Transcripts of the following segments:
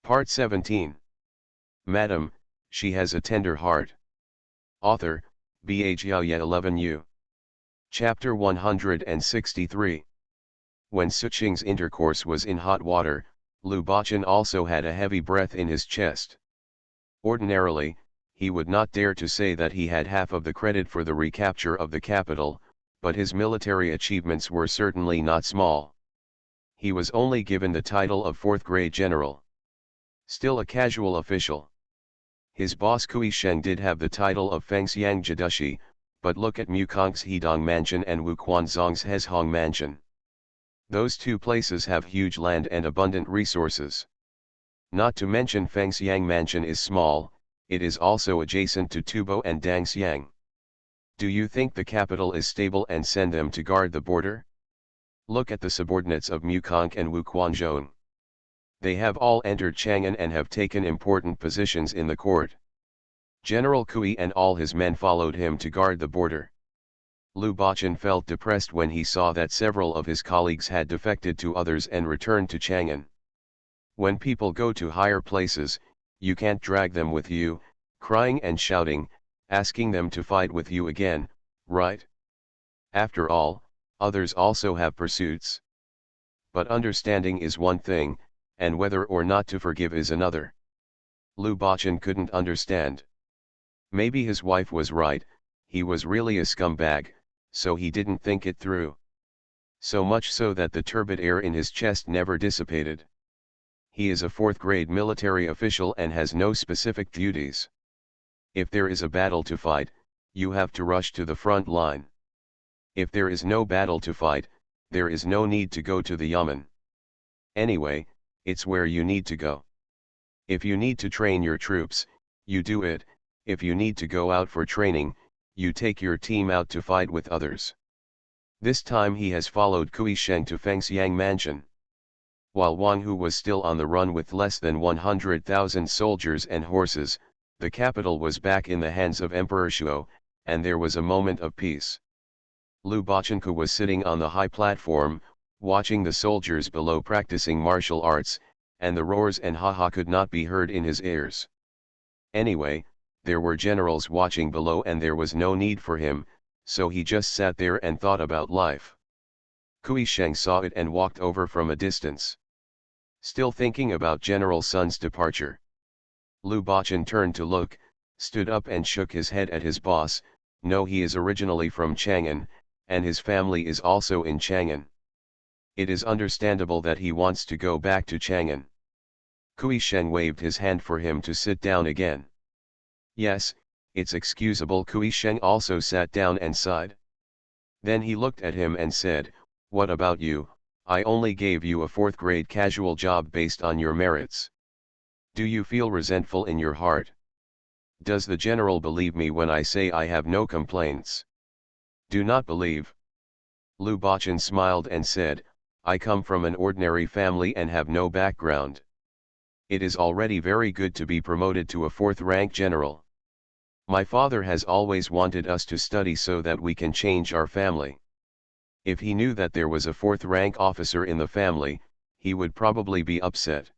Part 17. Madam, she has a tender heart. Author, Bhaya 11U. Chapter 163. When Suqing's intercourse was in hot water, Lu Bachan also had a heavy breath in his chest. Ordinarily, he would not dare to say that he had half of the credit for the recapture of the capital, but his military achievements were certainly not small. He was only given the title of fourth-grade general. Still a casual official. His boss Kui Sheng did have the title of Fengxiang Jidushi, but look at Mukong's Hedong Mansion and Wu Quanzong's Hezhong Mansion. Those two places have huge land and abundant resources. Not to mention Fengxiang Mansion is small, it is also adjacent to Tubo and Dangxiang. Do you think the capital is stable and send them to guard the border? Look at the subordinates of Mukong and Wu Quanzhong. They have all entered Chang'an and have taken important positions in the court. General Kui and all his men followed him to guard the border. Lu Bachan felt depressed when he saw that several of his colleagues had defected to others and returned to Chang'an. When people go to higher places, you can't drag them with you, crying and shouting, asking them to fight with you again, right? After all, others also have pursuits. But understanding is one thing, and whether or not to forgive is another. Lu Bachan couldn't understand. Maybe his wife was right, he was really a scumbag, so he didn't think it through. So much so that the turbid air in his chest never dissipated. He is a fourth-grade military official and has no specific duties. If there is a battle to fight, you have to rush to the front line. If there is no battle to fight, there is no need to go to the yamen. Anyway, it's where you need to go. If you need to train your troops, you do it. If you need to go out for training, you take your team out to fight with others. This time he has followed Kui Sheng to Fengxiang Mansion. While Wang Hu was still on the run with less than 100,000 soldiers and horses, the capital was back in the hands of Emperor Shuo, and there was a moment of peace. Lu Bachanku was sitting on the high platform, watching the soldiers below practicing martial arts, and the roars and ha-ha could not be heard in his ears. Anyway, there were generals watching below and there was no need for him, so he just sat there and thought about life. Kui Sheng saw it and walked over from a distance. Still thinking about General Sun's departure. Lu Bachan turned to look, stood up and shook his head at his boss. No, he is originally from Chang'an, and his family is also in Chang'an. It is understandable that he wants to go back to Chang'an. Kui Sheng waved his hand for him to sit down again. Yes, it's excusable. Kui Sheng also sat down and sighed. Then he looked at him and said, "What about you? I only gave you a fourth-grade casual job based on your merits. Do you feel resentful in your heart? Does the general believe me when I say I have no complaints? Do not believe." Lu Bachan smiled and said, "I come from an ordinary family and have no background. It is already very good to be promoted to a fourth-rank general. My father has always wanted us to study so that we can change our family. If he knew that there was a fourth-rank officer in the family, he would probably be upset.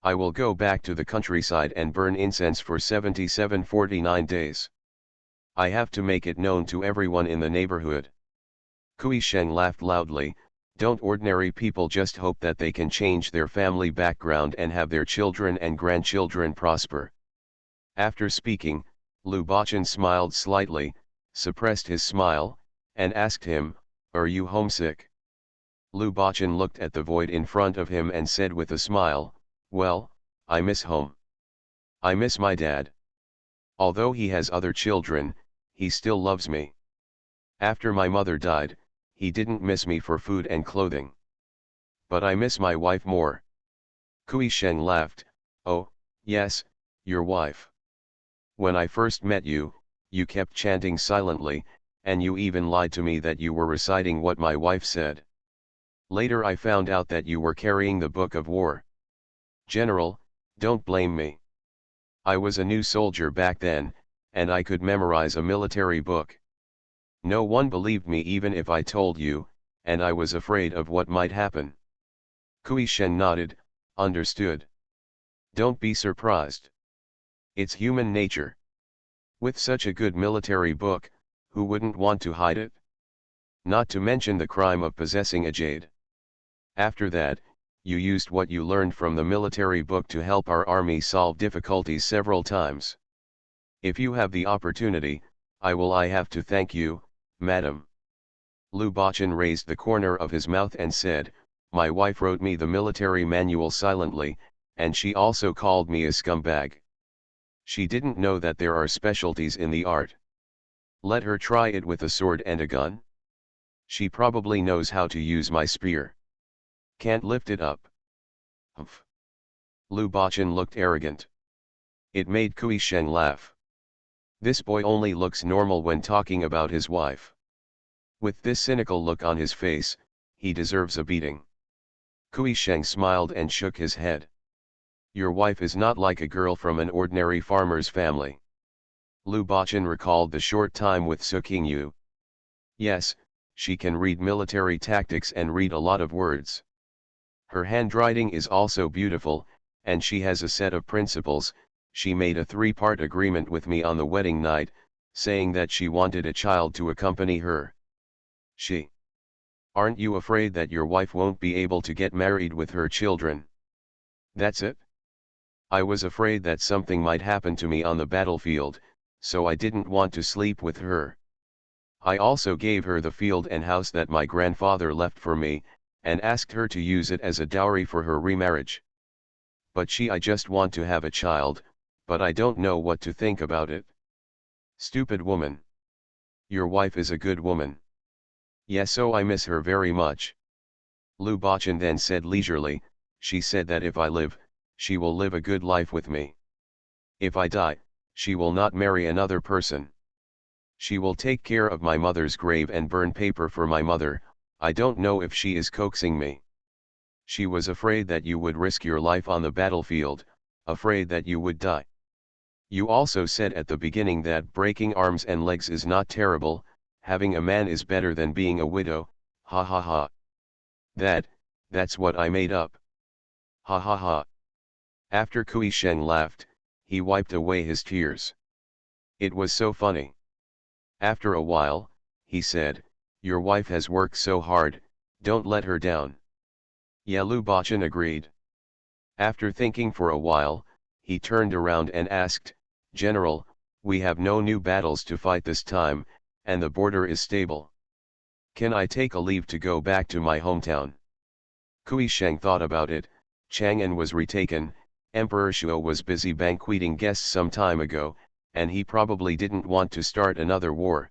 I will go back to the countryside and burn incense for 49 days. I have to make it known to everyone in the neighborhood." Kui Sheng laughed loudly. Don't ordinary people just hope that they can change their family background and have their children and grandchildren prosper? After speaking, Lu Bachan smiled slightly, suppressed his smile, and asked him, "Are you homesick?" Lu Bachan looked at the void in front of him and said with a smile, "Well, I miss home. I miss my dad. Although he has other children, he still loves me. After my mother died, he didn't miss me for food and clothing. But I miss my wife more." Kui Sheng laughed. "Oh, yes, your wife. When I first met you, you kept chanting silently, and you even lied to me that you were reciting what my wife said. Later I found out that you were carrying the Book of War. General, don't blame me. I was a new soldier back then, and I could memorize a military book. No one believed me even if I told you, and I was afraid of what might happen." Kui Sheng nodded, "Understood. Don't be surprised. It's human nature. With such a good military book, who wouldn't want to hide it? Not to mention the crime of possessing a jade. After that, you used what you learned from the military book to help our army solve difficulties several times. If you have the opportunity, I have to thank you, madam. Lu Bachan raised the corner of his mouth and said, my wife wrote me the military manual silently, and she also called me a scumbag. She didn't know that there are specialties in the art. Let her try it with a sword and a gun. She probably knows how to use my spear. Can't lift it up. Humph. Lu Bachan looked arrogant. It made Kui Sheng laugh. This boy only looks normal when talking about his wife. With this cynical look on his face, he deserves a beating. Kui Sheng smiled and shook his head. Your wife is not like a girl from an ordinary farmer's family. Lu Bachan recalled the short time with Su Qingyu. Yes, she can read military tactics and read a lot of words. Her handwriting is also beautiful, and she has a set of principles. She made a 3-part agreement with me on the wedding night, saying that she wanted a child to accompany her. Aren't you afraid that your wife won't be able to get married with her children? That's it? I was afraid that something might happen to me on the battlefield, so I didn't want to sleep with her. I also gave her the field and house that my grandfather left for me, and asked her to use it as a dowry for her remarriage. But I just want to have a child, but I don't know what to think about it. Stupid woman. Your wife is a good woman. Yes, so I miss her very much. Lu Bachan then said leisurely, she said that if I live, she will live a good life with me. If I die, she will not marry another person. She will take care of my mother's grave and burn paper for my mother. I don't know if she is coaxing me. She was afraid that you would risk your life on the battlefield, afraid that you would die. You also said at the beginning that breaking arms and legs is not terrible, having a man is better than being a widow, ha ha ha. That's what I made up. Ha ha ha. After Kui Sheng laughed, he wiped away his tears. It was so funny. After a while, he said, your wife has worked so hard, don't let her down. Yeah, Lu Bachan agreed. After thinking for a while, he turned around and asked, General, we have no new battles to fight this time, and the border is stable. Can I take a leave to go back to my hometown? Kui Sheng thought about it. Chang'an was retaken, Emperor Shuo was busy banqueting guests some time ago, and he probably didn't want to start another war.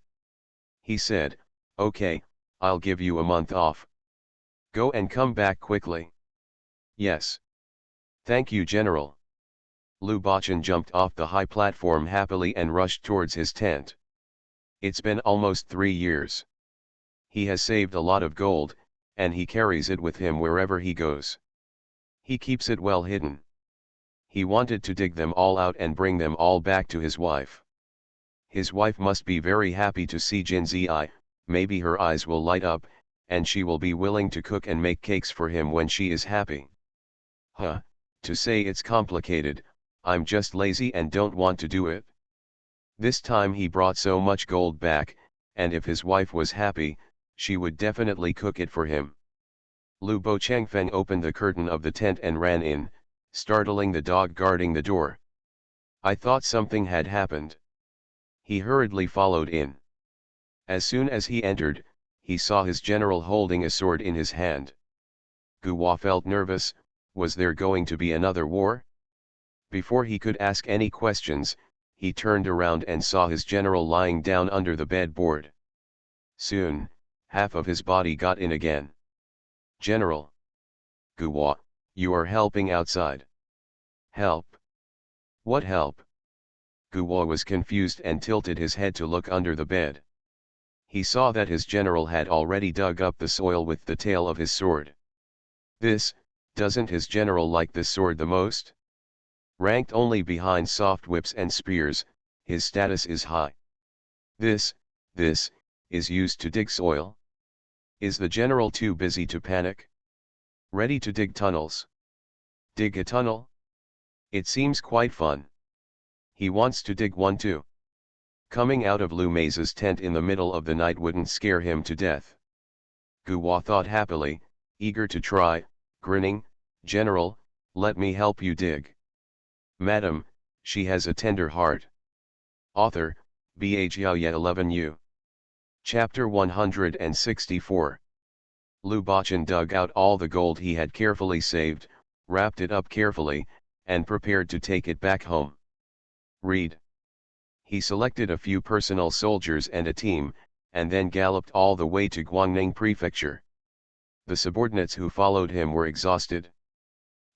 He said, okay, I'll give you a month off. Go and come back quickly. Yes. Thank you, General. Lu Bachan jumped off the high platform happily and rushed towards his tent. It's been almost 3 years. He has saved a lot of gold, and he carries it with him wherever he goes. He keeps it well hidden. He wanted to dig them all out and bring them all back to his wife. His wife must be very happy to see Jin Zi, maybe her eyes will light up, and she will be willing to cook and make cakes for him when she is happy. To say it's complicated, I'm just lazy and don't want to do it. This time he brought so much gold back, and if his wife was happy, she would definitely cook it for him. Lu Bo Changfeng opened the curtain of the tent and ran in, startling the dog guarding the door. I thought something had happened. He hurriedly followed in. As soon as he entered, he saw his general holding a sword in his hand. Guo felt nervous. Was there going to be another war? Before he could ask any questions, he turned around and saw his general lying down under the bedboard. Soon, half of his body got in again. General. Guo, you are helping outside. Help? What help? Guo was confused and tilted his head to look under the bed. He saw that his general had already dug up the soil with the tail of his sword. Doesn't his general like this sword the most? Ranked only behind soft whips and spears, his status is high. This is used to dig soil? Is the general too busy to panic? Ready to dig tunnels? Dig a tunnel? It seems quite fun. He wants to dig one too. Coming out of Lu Mei's tent in the middle of the night wouldn't scare him to death. Guo thought happily, eager to try, grinning, "General, let me help you dig." "Madam, she has a tender heart." Author, Bha 11U. Chapter 164. Lu Bachan dug out all the gold he had carefully saved, wrapped it up carefully, and prepared to take it back home. Read. He selected a few personal soldiers and a team, and then galloped all the way to Guangning Prefecture. The subordinates who followed him were exhausted.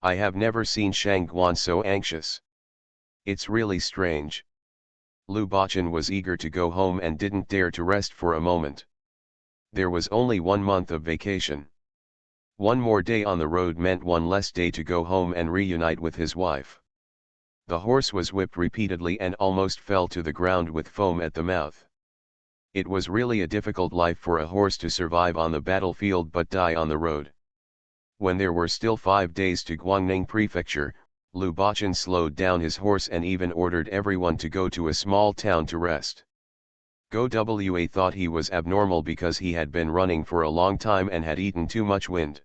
"I have never seen Shang Guan so anxious. It's really strange." Lu Bachan was eager to go home and didn't dare to rest for a moment. There was only 1 month of vacation. One more day on the road meant one less day to go home and reunite with his wife. The horse was whipped repeatedly and almost fell to the ground with foam at the mouth. It was really a difficult life for a horse to survive on the battlefield but die on the road. When there were still 5 days to Guangning Prefecture, Lu Bachan slowed down his horse and even ordered everyone to go to a small town to rest. Go Wa thought he was abnormal because he had been running for a long time and had eaten too much wind.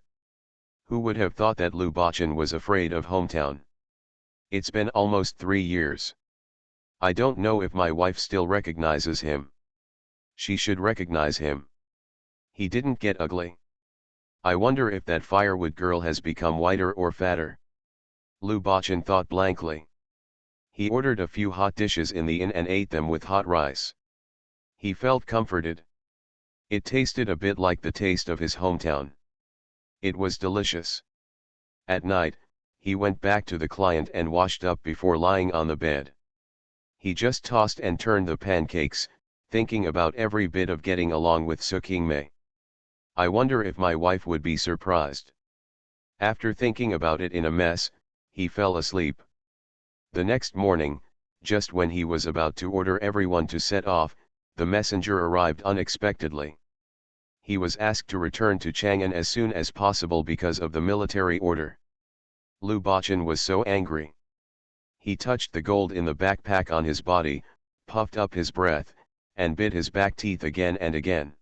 Who would have thought that Lu Bachan was afraid of hometown? It's been almost 3 years. I don't know if my wife still recognizes him. She should recognize him. He didn't get ugly. I wonder if that firewood girl has become whiter or fatter. Lu Bachan thought blankly. He ordered a few hot dishes in the inn and ate them with hot rice. He felt comforted. It tasted a bit like the taste of his hometown. It was delicious. At night, he went back to the client and washed up before lying on the bed. He just tossed and turned the pancakes, thinking about every bit of getting along with Su Qingmei. I wonder if my wife would be surprised. After thinking about it in a mess, he fell asleep. The next morning, just when he was about to order everyone to set off, the messenger arrived unexpectedly. He was asked to return to Chang'an as soon as possible because of the military order. Lu Bachan was so angry. He touched the gold in the backpack on his body, puffed up his breath, and bit his back teeth again and again.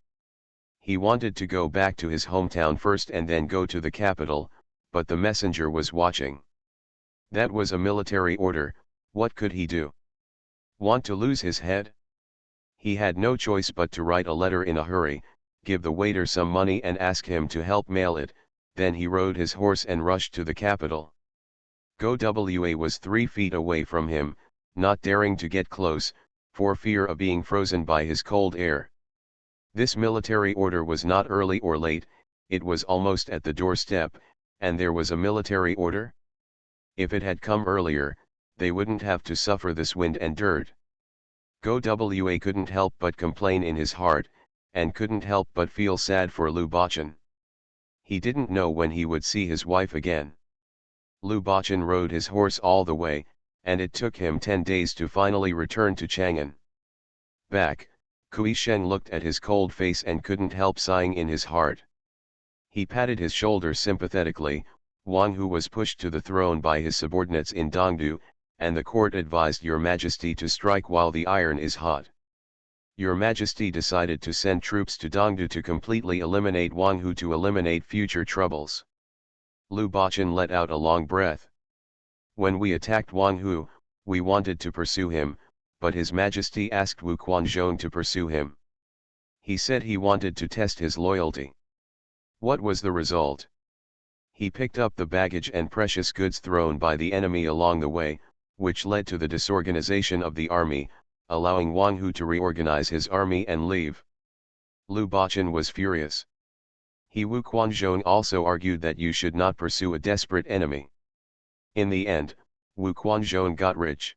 He wanted to go back to his hometown first and then go to the capital, but the messenger was watching. That was a military order. What could he do? Want to lose his head? He had no choice but to write a letter in a hurry, give the waiter some money and ask him to help mail it. Then he rode his horse and rushed to the capital. Go Wa was 3 feet away from him, not daring to get close, for fear of being frozen by his cold air. This military order was not early or late, it was almost at the doorstep, and there was a military order? If it had come earlier, they wouldn't have to suffer this wind and dirt. Go Wa couldn't help but complain in his heart, and couldn't help but feel sad for Lu Bachan. He didn't know when he would see his wife again. Lu Bachan rode his horse all the way, and it took him 10 days to finally return to Chang'an. Back, Kui Sheng looked at his cold face and couldn't help sighing in his heart. He patted his shoulder sympathetically. Wang Hu was pushed to the throne by his subordinates in Dongdu, and the court advised Your Majesty to strike while the iron is hot. Your Majesty decided to send troops to Dongdu to completely eliminate Wang Hu to eliminate future troubles. Lu Bachan let out a long breath. When we attacked Wang Hu, we wanted to pursue him, but His Majesty asked Wu Quanzhong to pursue him. He said he wanted to test his loyalty. What was the result? He picked up the baggage and precious goods thrown by the enemy along the way, which led to the disorganization of the army, allowing Wang Hu to reorganize his army and leave. Lu Bachan was furious. Wu Quanzhong also argued that you should not pursue a desperate enemy. In the end, Wu Quanzhong got rich.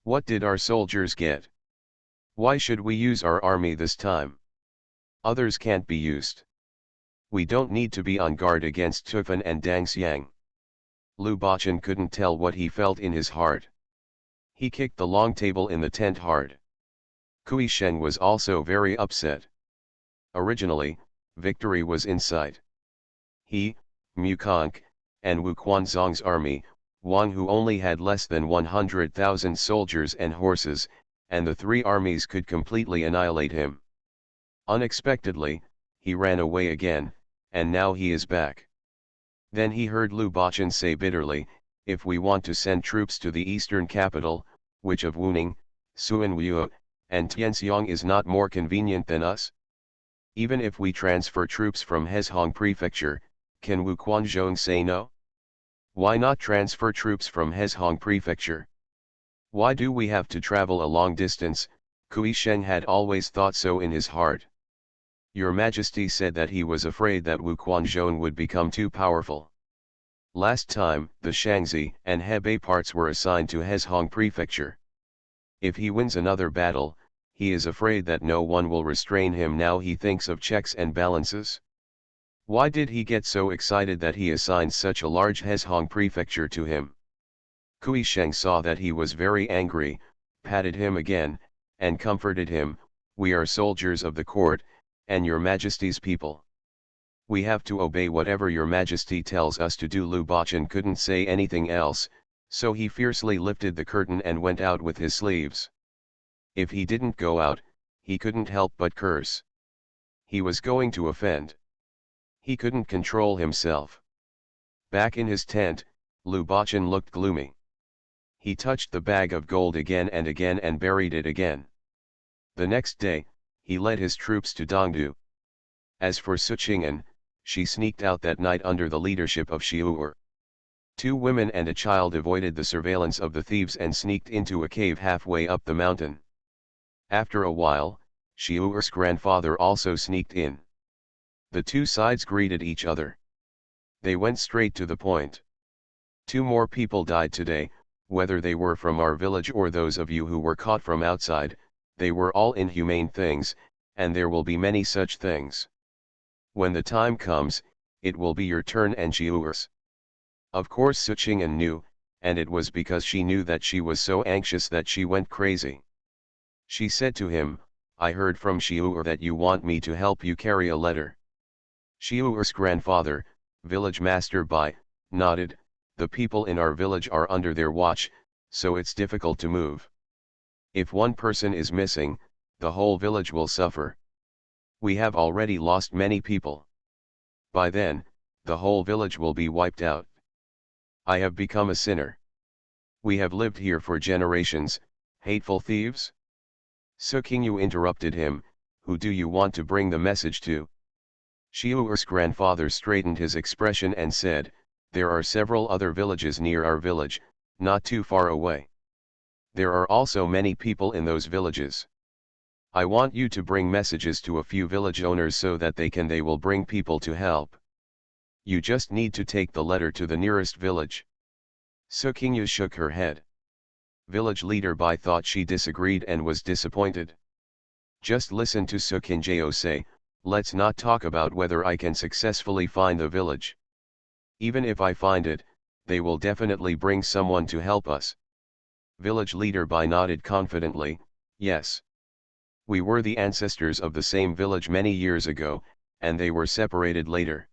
What did our soldiers get? Why should we use our army this time? Others can't be used. We don't need to be on guard against Tufan and Dang Xiang. Lu Bachan couldn't tell what he felt in his heart. He kicked the long table in the tent hard. Kui Sheng was also very upset. Originally, victory was in sight. He, Mukong, and Wu Quanzong's army Wang Hu only had less than 100,000 soldiers and horses, and the three armies could completely annihilate him. Unexpectedly, he ran away again, and now he is back. Then he heard Lu Baqin say bitterly, if we want to send troops to the eastern capital, which of Wuning, Suanwu, and Tianxiang is not more convenient than us? Even if we transfer troops from Hezhong Prefecture, can Wu Quanzhong say no? Why not transfer troops from Hezhong Prefecture? Why do we have to travel a long distance? Kui Sheng had always thought so in his heart. Your Majesty said that he was afraid that Wu Quanzhong would become too powerful. Last time, the Shaanxi and Hebei parts were assigned to Hezhong Prefecture. If he wins another battle, he is afraid that no one will restrain him. Now he thinks of checks and balances. Why did he get so excited that he assigned such a large Hezhong Prefecture to him? Kui Sheng saw that he was very angry, patted him again, and comforted him. We are soldiers of the court, and your Majesty's people. We have to obey whatever your Majesty tells us to do. Lu Baqin couldn't say anything else, so he fiercely lifted the curtain and went out with his sleeves. If he didn't go out, he couldn't help but curse. He was going to offend. He couldn't control himself. Back in his tent, Lu Baqin looked gloomy. He touched the bag of gold again and buried it again. The next day, he led his troops to Dongdu. As for Su Qing'an, she sneaked out that night under the leadership of Xiu'er. 2 women and a child avoided the surveillance of the thieves and sneaked into a cave halfway up the mountain. After a while, Xiu'er's grandfather also sneaked in. The 2 sides greeted each other. They went straight to the point. 2 more people died today, whether they were from our village or those of you who were caught from outside, they were all inhumane things, and there will be many such things. When the time comes, it will be your turn and Xiu'er's. Of course Su Qing'an knew, and it was because she knew that she was so anxious that she went crazy. She said to him, I heard from Xiu'er that you want me to help you carry a letter. Xiu'er's grandfather, village master Bai, nodded, the people in our village are under their watch, so it's difficult to move. If one person is missing, the whole village will suffer. We have already lost many people. By then, the whole village will be wiped out. I have become a sinner. We have lived here for generations, hateful thieves. Su Qingyu interrupted him, who do you want to bring the message to? Xiu'er's grandfather straightened his expression and said, there are several other villages near our village, not too far away. There are also many people in those villages. I want you to bring messages to a few village owners so that they will bring people to help. You just need to take the letter to the nearest village. Su Qingyu shook her head. Village leader Bai thought she disagreed and was disappointed. Just listen to Su Qingjiao say, let's not talk about whether I can successfully find the village. Even if I find it, they will definitely bring someone to help us. Village leader Bai nodded confidently, yes. We were the ancestors of the same village many years ago, and they were separated later.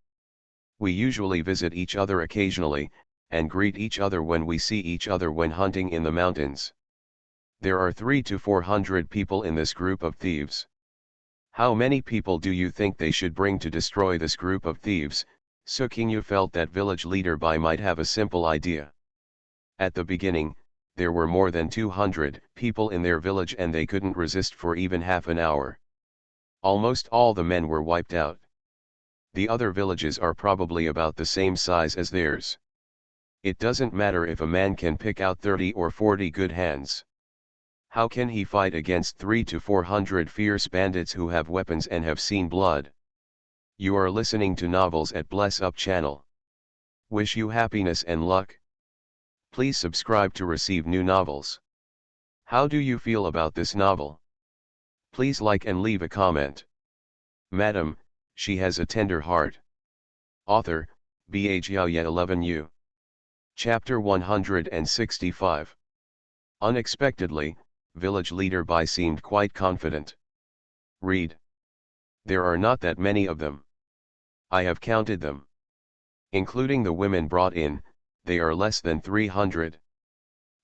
We usually visit each other occasionally, and greet each other when we see each other when hunting in the mountains. There are 300 to 400 people in this group of thieves. How many people do you think they should bring to destroy this group of thieves? Su Qingyu felt that village leader Bai might have a simple idea. At the beginning, there were more than 200 people in their village and they couldn't resist for even half an hour. Almost all the men were wiped out. The other villages are probably about the same size as theirs. It doesn't matter if a man can pick out 30 or 40 good hands. How can he fight against 300 to 400 fierce bandits who have weapons and have seen blood? You are listening to Novels at Bless Up channel. Wish you happiness and luck. Please subscribe to receive new novels. How do you feel about this novel? Please like and leave a comment. Madam, she has a tender heart. Author, Bajia 11U. Chapter 165. Unexpectedly, village leader Bai seemed quite confident. Read. There are not that many of them. I have counted them. Including the women brought in, they are less than 300.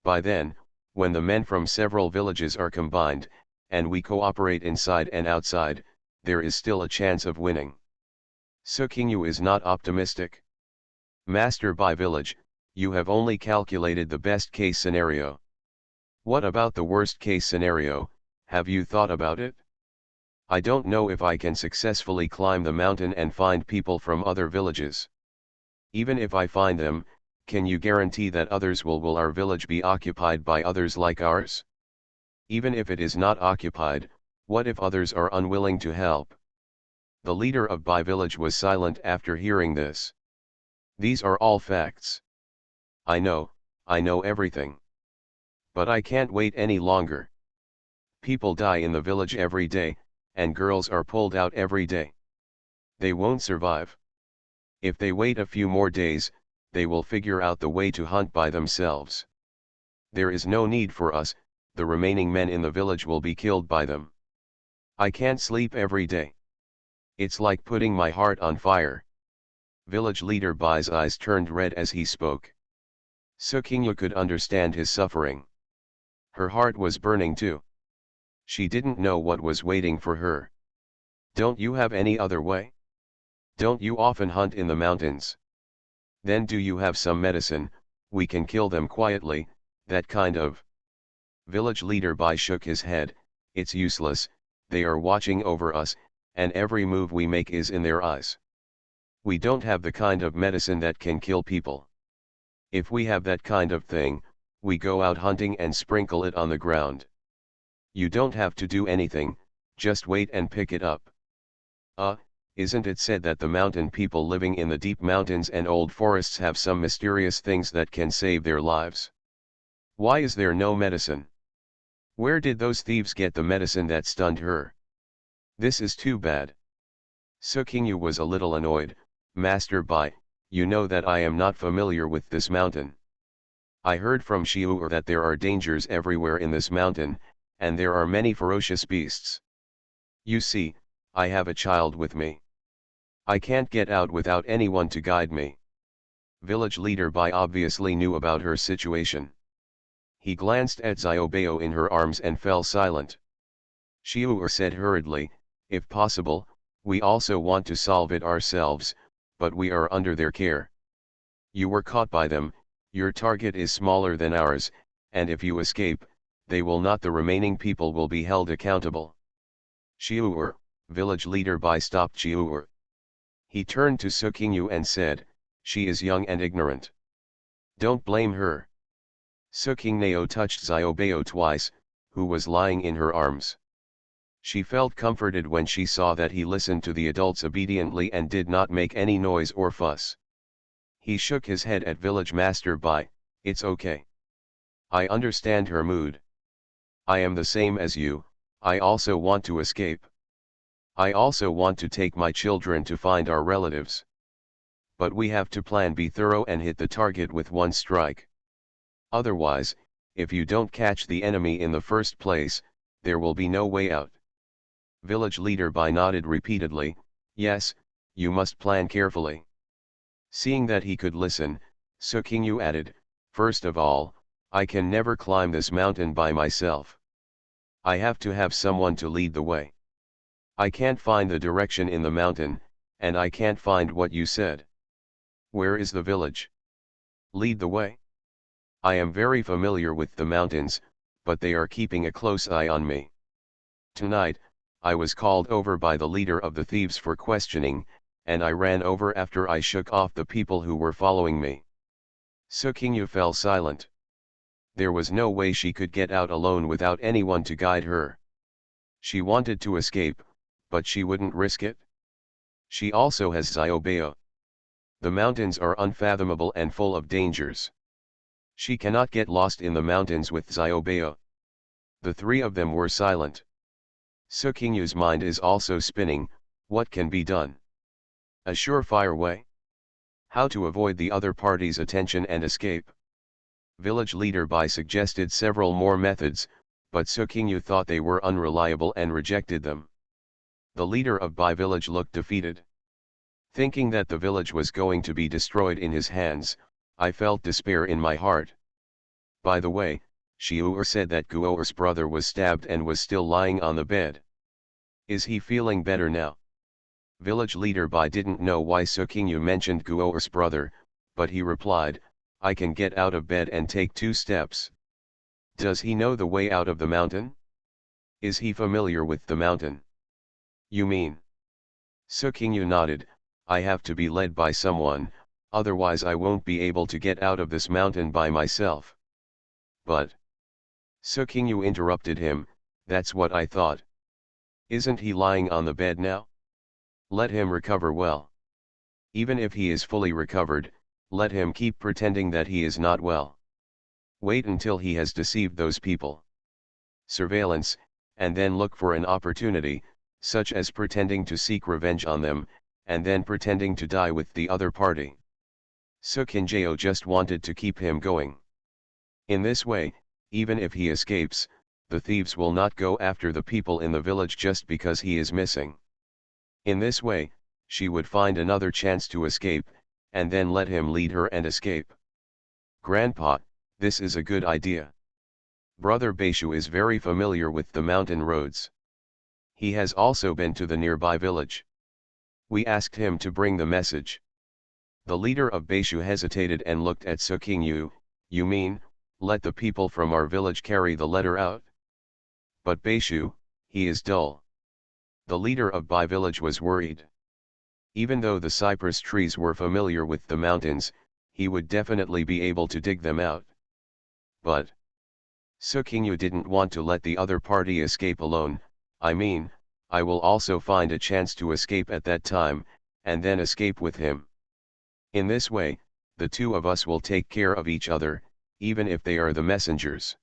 By then, when the men from several villages are combined, and we cooperate inside and outside, there is still a chance of winning. Sukingyu is not optimistic. Master by village, you have only calculated the best case scenario. What about the worst case scenario, have you thought about it? I don't know if I can successfully climb the mountain and find people from other villages. Even if I find them, can you guarantee that others will our village be occupied by others like ours? Even if it is not occupied, what if others are unwilling to help? The leader of Bai village was silent after hearing this. These are all facts. I know everything. But I can't wait any longer. People die in the village every day, and girls are pulled out every day. They won't survive. If they wait a few more days, they will figure out the way to hunt by themselves. There is no need for us, the remaining men in the village will be killed by them. I can't sleep every day. It's like putting my heart on fire. Village leader Bai's eyes turned red as he spoke. Sukingyu could understand his suffering. Her heart was burning too. She didn't know what was waiting for her. Don't you have any other way? Don't you often hunt in the mountains? Then do you have some medicine, we can kill them quietly, that kind of. Village leader Bai shook his head, it's useless, they are watching over us, and every move we make is in their eyes. We don't have the kind of medicine that can kill people. If we have that kind of thing, we go out hunting and sprinkle it on the ground. You don't have to do anything, just wait and pick it up. Isn't it said that the mountain people living in the deep mountains and old forests have some mysterious things that can save their lives? Why is there no medicine? Where did those thieves get the medicine that stunned her? This is too bad. Sukingyu was a little annoyed. Master Bai, you know that I am not familiar with this mountain. I heard from Shiu'er that there are dangers everywhere in this mountain, and there are many ferocious beasts. You see, I have a child with me. I can't get out without anyone to guide me. Village leader Bai obviously knew about her situation. He glanced at Xiaobao in her arms and fell silent. Shiu'er said hurriedly, if possible, we also want to solve it ourselves, but we are under their care. You were caught by them, your target is smaller than ours, and if you escape, they will not, the remaining people will be held accountable. Shiu'er, village leader Bai stopped Shiu'er. He turned to Sukingyu and said, she is young and ignorant. Don't blame her. Sukingneo touched Xiaobao twice, who was lying in her arms. She felt comforted when she saw that he listened to the adults obediently and did not make any noise or fuss. He shook his head at village master Bai, it's okay. I understand her mood. I am the same as you, I also want to escape. I also want to take my children to find our relatives. But we have to be thorough and hit the target with one strike. Otherwise, if you don't catch the enemy in the first place, there will be no way out. Village leader Bai nodded repeatedly, yes, you must plan carefully. Seeing that he could listen, Sukingyu added, first of all, I can never climb this mountain by myself. I have to have someone to lead the way. I can't find the direction in the mountain, and I can't find what you said. Where is the village? Lead the way. I am very familiar with the mountains, but they are keeping a close eye on me. Tonight, I was called over by the leader of the thieves for questioning, and I ran over after I shook off the people who were following me. Sukingyu fell silent. There was no way she could get out alone without anyone to guide her. She wanted to escape, but she wouldn't risk it. She also has Xiaobao. The mountains are unfathomable and full of dangers. She cannot get lost in the mountains with Xiaobao. The three of them were silent. Sukingyu's mind is also spinning, what can be done? A surefire way? How to avoid the other party's attention and escape? Village leader Bai suggested several more methods, but Sukingyu thought they were unreliable and rejected them. The leader of Bai village looked defeated. Thinking that the village was going to be destroyed in his hands, I felt despair in my heart. By the way, Xiu'er said that Guo'er's brother was stabbed and was still lying on the bed. Is he feeling better now? Village leader Bai didn't know why Sukingyu mentioned Guo'er's brother, but he replied, I can get out of bed and take 2 steps. Does he know the way out of the mountain? Is he familiar with the mountain? You mean? Sukingyu nodded, I have to be led by someone, otherwise I won't be able to get out of this mountain by myself. But Sukingyu interrupted him, that's what I thought. Isn't he lying on the bed now? Let him recover well. Even if he is fully recovered, let him keep pretending that he is not well. Wait until he has deceived those people. Surveillance, and then look for an opportunity, such as pretending to seek revenge on them, and then pretending to die with the other party. Sukingyu just wanted to keep him going. In this way, even if he escapes, the thieves will not go after the people in the village just because he is missing. In this way, she would find another chance to escape, and then let him lead her and escape. Grandpa, this is a good idea. Brother Beishu is very familiar with the mountain roads. He has also been to the nearby village. We asked him to bring the message. The leader of Beishu hesitated and looked at Sukingyu, you mean, let the people from our village carry the letter out? But Beishu, he is dull. The leader of Bai village was worried. Even though the cypress trees were familiar with the mountains, he would definitely be able to dig them out. But Sukingyu didn't want to let the other party escape alone, I mean, I will also find a chance to escape at that time, and then escape with him. In this way, the 2 of us will take care of each other, even if they are the messengers.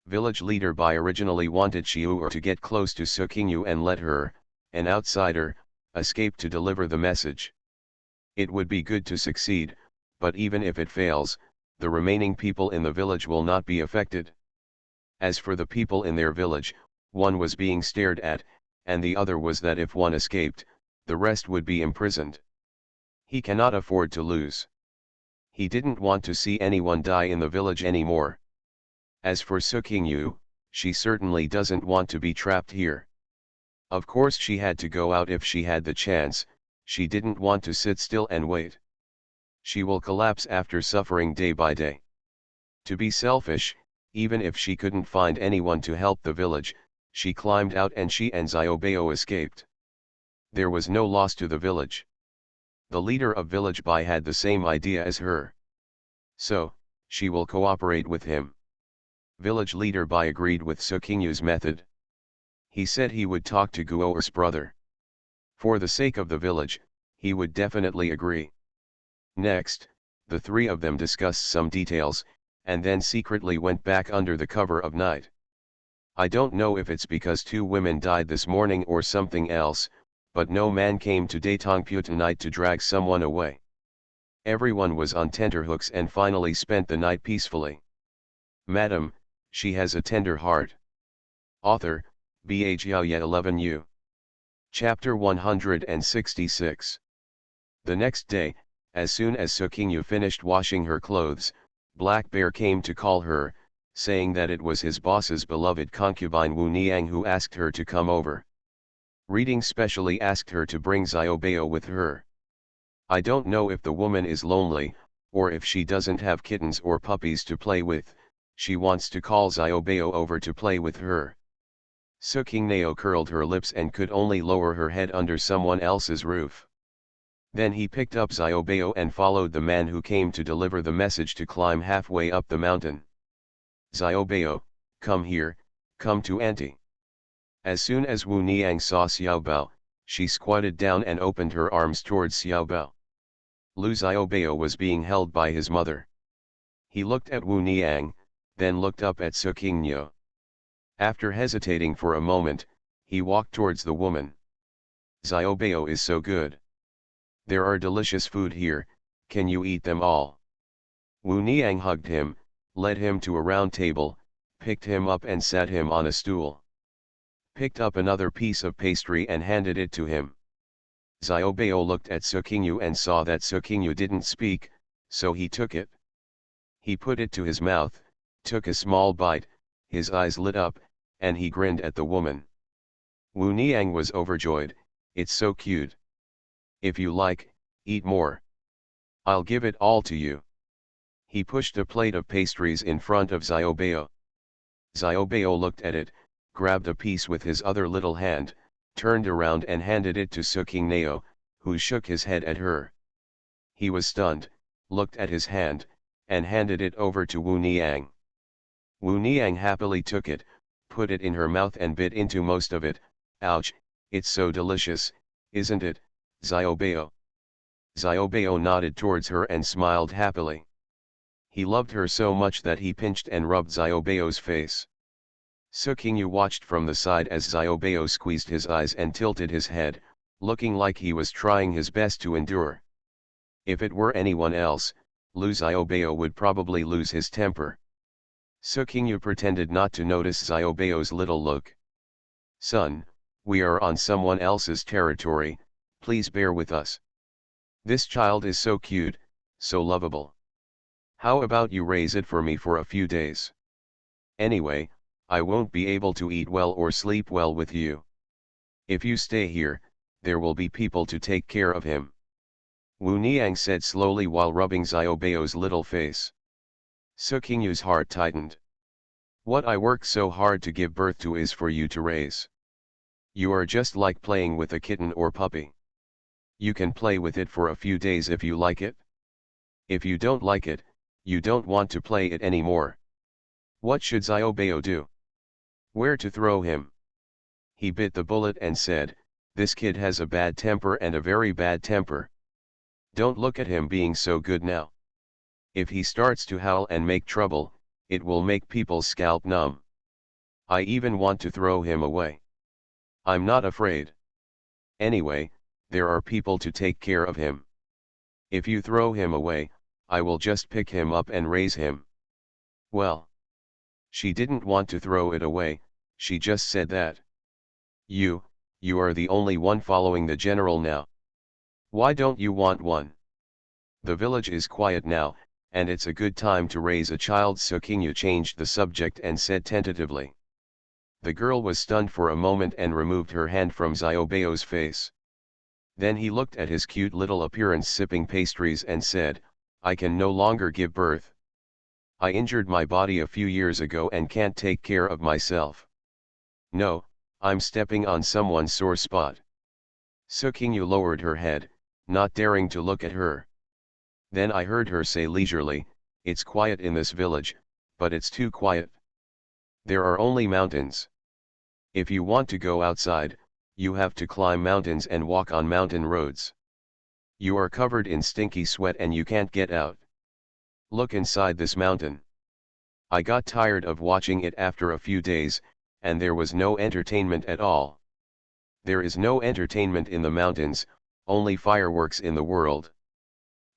Village leader Bai originally wanted Xiu'er to get close to Sukingyu and let her, an outsider, escape to deliver the message. It would be good to succeed, but even if it fails, the remaining people in the village will not be affected. As for the people in their village, one was being stared at, and the other was that if one escaped, the rest would be imprisoned. He cannot afford to lose. He didn't want to see anyone die in the village anymore. As for Sukingyu, she certainly doesn't want to be trapped here. Of course she had to go out if she had the chance, she didn't want to sit still and wait. She will collapse after suffering day by day. To be selfish, even if she couldn't find anyone to help the village, she climbed out and she and Xiaobao escaped. There was no loss to the village. The leader of village Bai had the same idea as her. So, she will cooperate with him. Village leader Bai agreed with Sukingyu's method. He said he would talk to Guo'er's brother. For the sake of the village, he would definitely agree. Next, the 3 of them discussed some details, and then secretly went back under the cover of night. I don't know if it's because 2 women died this morning or something else, but no man came to Datongpu tonight to drag someone away. Everyone was on tenterhooks and finally spent the night peacefully. Madam, she has a tender heart. Author, Bhaya 11U. Chapter 166. The next day, as soon as Sukingyu finished washing her clothes, Black Bear came to call her, saying that it was his boss's beloved concubine Wu Niang who asked her to come over. Reading specially asked her to bring Xiaobao with her. I don't know if the woman is lonely, or if she doesn't have kittens or puppies to play with, she wants to call Xiaobao over to play with her. Sukingnao curled her lips and could only lower her head under someone else's roof. Then he picked up Xiaobao and followed the man who came to deliver the message to climb halfway up the mountain. Xiaobao, come here, come to auntie. As soon as Wu Niang saw Xiaobao, she squatted down and opened her arms towards Xiaobao. Lu Xiaobao was being held by his mother. He looked at Wu Niang, then looked up at Sukingyu. After hesitating for a moment, he walked towards the woman. Xiaobao is so good. There are delicious food here, can you eat them all? Wu Niang hugged him, led him to a round table, picked him up and sat him on a stool. Picked up another piece of pastry and handed it to him. Xiaobao looked at Sukingyu and saw that Sukingyu didn't speak, so he took it. He put it to his mouth, took a small bite, his eyes lit up, and he grinned at the woman. Wu Niang was overjoyed. It's so cute. If you like, eat more. I'll give it all to you. He pushed a plate of pastries in front of Xiaobao. Xiaobao looked at it, grabbed a piece with his other little hand, turned around and handed it to Suking Nao, who shook his head at her. He was stunned, looked at his hand, and handed it over to Wu Niang. Wu Niang happily took it, put it in her mouth and bit into most of it. Ouch, it's so delicious, isn't it, Xiaobao? Xiaobao nodded towards her and smiled happily. He loved her so much that he pinched and rubbed Xiaobao's face. Suking watched from the side as Xiaobao squeezed his eyes and tilted his head, looking like he was trying his best to endure. If it were anyone else, Lu Xiaobao would probably lose his temper. Suking pretended not to notice Xiaobao's little look. Son, we are on someone else's territory, please bear with us. This child is so cute, so lovable. How about you raise it for me for a few days? Anyway, I won't be able to eat well or sleep well with you. If you stay here, there will be people to take care of him. Wu Niang said slowly while rubbing Xiaobao's little face. Suking's heart tightened. What I work so hard to give birth to is for you to raise. You are just like playing with a kitten or puppy. You can play with it for a few days if you like it. If you don't like it, you don't want to play it anymore. What should Xiaobao do? Where to throw him? He bit the bullet and said, this kid has a bad temper and a very bad temper. Don't look at him being so good now. If he starts to howl and make trouble, it will make people's scalp numb. I even want to throw him away. I'm not afraid. Anyway, there are people to take care of him. If you throw him away, I will just pick him up and raise him. Well. She didn't want to throw it away, she just said that. You are the only one following the general now. Why don't you want one? The village is quiet now, and it's a good time to raise a child. Suking changed the subject and said tentatively. The girl was stunned for a moment and removed her hand from Xiaobao's face. Then he looked at his cute little appearance sipping pastries and said, I can no longer give birth. I injured my body a few years ago and can't take care of myself. No, I'm stepping on someone's sore spot. Suking lowered her head, not daring to look at her. Then I heard her say leisurely, it's quiet in this village, but it's too quiet. There are only mountains. If you want to go outside, you have to climb mountains and walk on mountain roads. You are covered in stinky sweat and you can't get out. Look inside this mountain. I got tired of watching it after a few days, and there was no entertainment at all. There is no entertainment in the mountains, only fireworks in the world.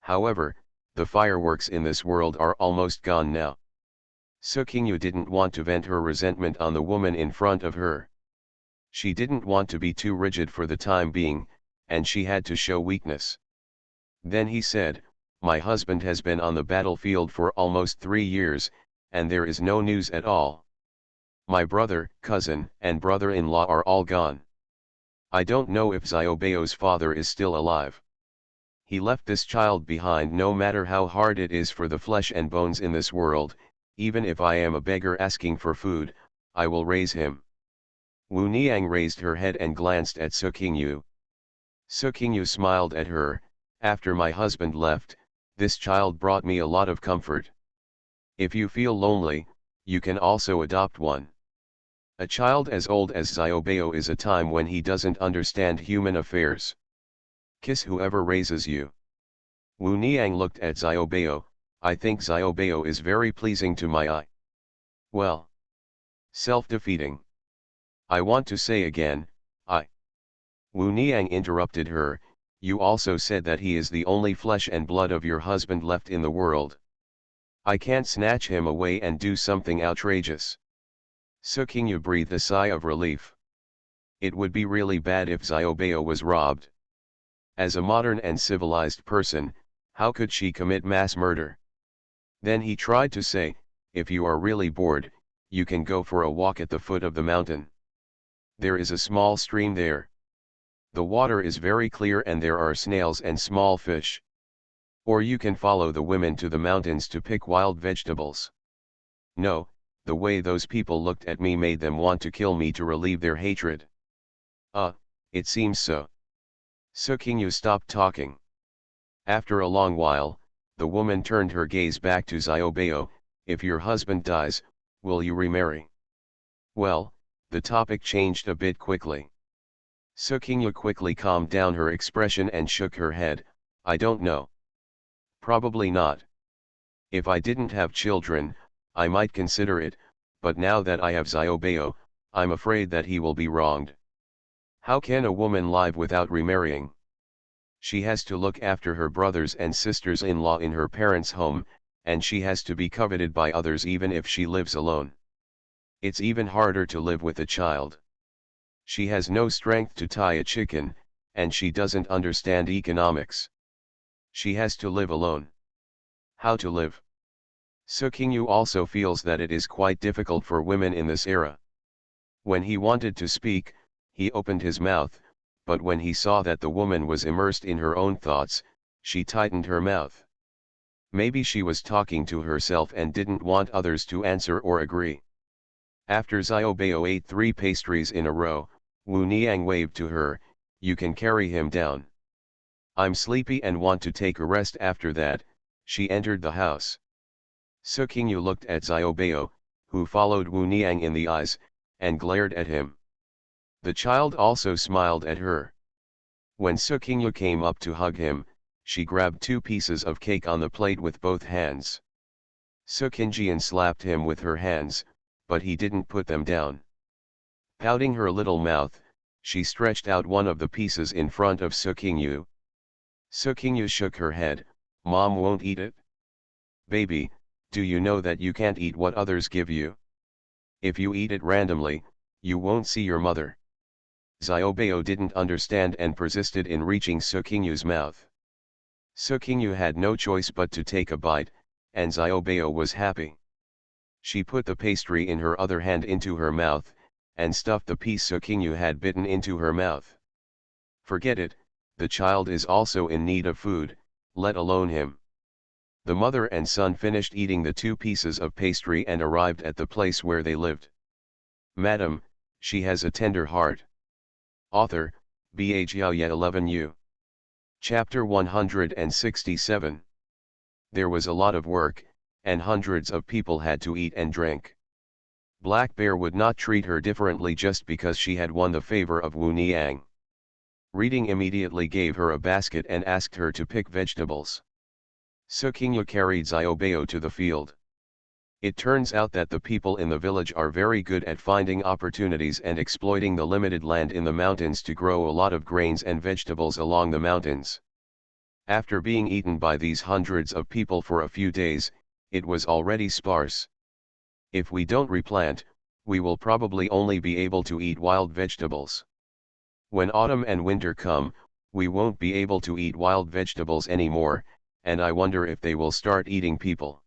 However, the fireworks in this world are almost gone now. Suking didn't want to vent her resentment on the woman in front of her. She didn't want to be too rigid for the time being, and she had to show weakness. Then he said, my husband has been on the battlefield for almost 3 years, and there is no news at all. My brother, cousin, and brother-in-law are all gone. I don't know if Xiaobao's father is still alive. He left this child behind. No matter how hard it is for the flesh and bones in this world, even if I am a beggar asking for food, I will raise him. Wu Niang raised her head and glanced at Suking. Suking smiled at her. After my husband left, this child brought me a lot of comfort. If you feel lonely, you can also adopt one. A child as old as Xiaobao is a time when he doesn't understand human affairs. Kiss whoever raises you. Wu Niang looked at Xiaobao. I think Xiaobao is very pleasing to my eye. Well. Self-defeating. I want to say again, Wu Niang interrupted her, you also said that he is the only flesh and blood of your husband left in the world. I can't snatch him away and do something outrageous. Suking breathed a sigh of relief. It would be really bad if Xiaobao was robbed. As a modern and civilized person, how could she commit mass murder? Then he tried to say, if you are really bored, you can go for a walk at the foot of the mountain. There is a small stream there. The water is very clear and there are snails and small fish. Or you can follow the women to the mountains to pick wild vegetables. No, the way those people looked at me made them want to kill me to relieve their hatred. It seems so. Sukingyu stopped talking. After a long while, the woman turned her gaze back to Xiaobao. If your husband dies, will you remarry? Well, the topic changed a bit quickly. Sukingyu quickly calmed down her expression and shook her head. I don't know. Probably not. If I didn't have children, I might consider it, but now that I have Xiaobao, I'm afraid that he will be wronged. How can a woman live without remarrying? She has to look after her brothers and sisters-in-law in her parents' home, and she has to be coveted by others even if she lives alone. It's even harder to live with a child. She has no strength to tie a chicken, and she doesn't understand economics. She has to live alone. How to live? Sukingyu also feels that it is quite difficult for women in this era. When he wanted to speak, he opened his mouth, but when he saw that the woman was immersed in her own thoughts, she tightened her mouth. Maybe she was talking to herself and didn't want others to answer or agree. After Xiaobao ate 3 pastries in a row, Wu Niang waved to her, you can carry him down. I'm sleepy and want to take a rest after that. She entered the house. Sukingyu looked at Xiaobao, who followed Wu Niang in the eyes, and glared at him. The child also smiled at her. When Sukingyu came up to hug him, she grabbed 2 pieces of cake on the plate with both hands. Sukingjian slapped him with her hands, but he didn't put them down. Pouting her little mouth, she stretched out one of the pieces in front of Sukingyu. Sukingyu shook her head, Mom won't eat it? Baby, do you know that you can't eat what others give you? If you eat it randomly, you won't see your mother. Xiaobao didn't understand and persisted in reaching Sukingyu's mouth. Sukingyu had no choice but to take a bite, and Xiaobao was happy. She put the pastry in her other hand into her mouth, and stuffed the piece Sukingyu had bitten into her mouth. Forget it, the child is also in need of food, let alone him. The mother and son finished eating the 2 pieces of pastry and arrived at the place where they lived. Madam, she has a tender heart. Author, Ba Jiaoye 11U. Chapter 167. There was a lot of work, and hundreds of people had to eat and drink. Black Bear would not treat her differently just because she had won the favor of Wu Niang. Reading immediately gave her a basket and asked her to pick vegetables. Sukingyu carried Xiaobao to the field. It turns out that the people in the village are very good at finding opportunities and exploiting the limited land in the mountains to grow a lot of grains and vegetables along the mountains. After being eaten by these hundreds of people for a few days, it was already sparse. If we don't replant, we will probably only be able to eat wild vegetables. When autumn and winter come, we won't be able to eat wild vegetables anymore, and I wonder if they will start eating people.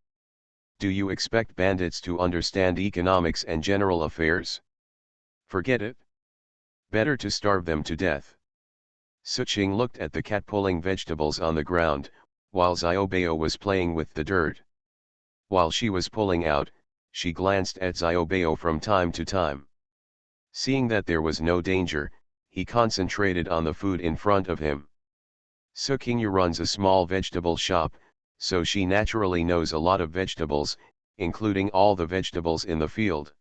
Do you expect bandits to understand economics and general affairs? Forget it. Better to starve them to death. Suqing looked at the cat pulling vegetables on the ground, while Xiaobao was playing with the dirt. While she was pulling out, she glanced at Xiaobao from time to time. Seeing that there was no danger, he concentrated on the food in front of him. Sukingyu runs a small vegetable shop, so she naturally knows a lot of vegetables, including all the vegetables in the field.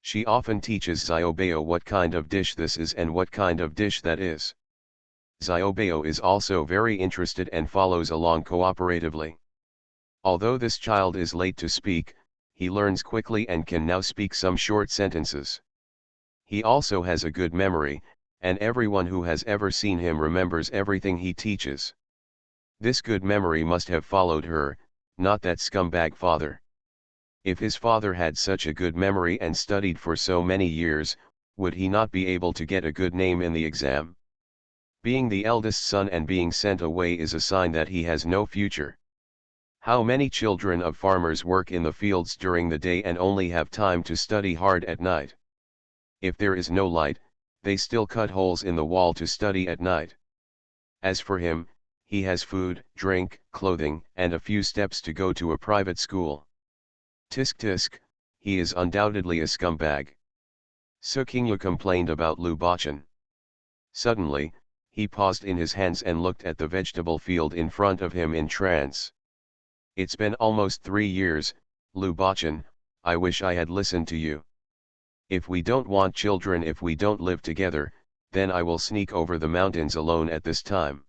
She often teaches Xiaobao what kind of dish this is and what kind of dish that is. Xiaobao is also very interested and follows along cooperatively. Although this child is late to speak, he learns quickly and can now speak some short sentences. He also has a good memory, and everyone who has ever seen him remembers everything he teaches. This good memory must have followed her, not that scumbag father. If his father had such a good memory and studied for so many years, would he not be able to get a good name in the exam? Being the eldest son and being sent away is a sign that he has no future. How many children of farmers work in the fields during the day and only have time to study hard at night? If there is no light, they still cut holes in the wall to study at night. As for him, he has food, drink, clothing, and a few steps to go to a private school. Tisk tisk, he is undoubtedly a scumbag. Sukingyu complained about Lu Bachan. Suddenly, he paused in his hands and looked at the vegetable field in front of him in trance. It's been almost 3 years, Lu Bachan, I wish I had listened to you. If we don't want children, if we don't live together, then I will sneak over the mountains alone at this time.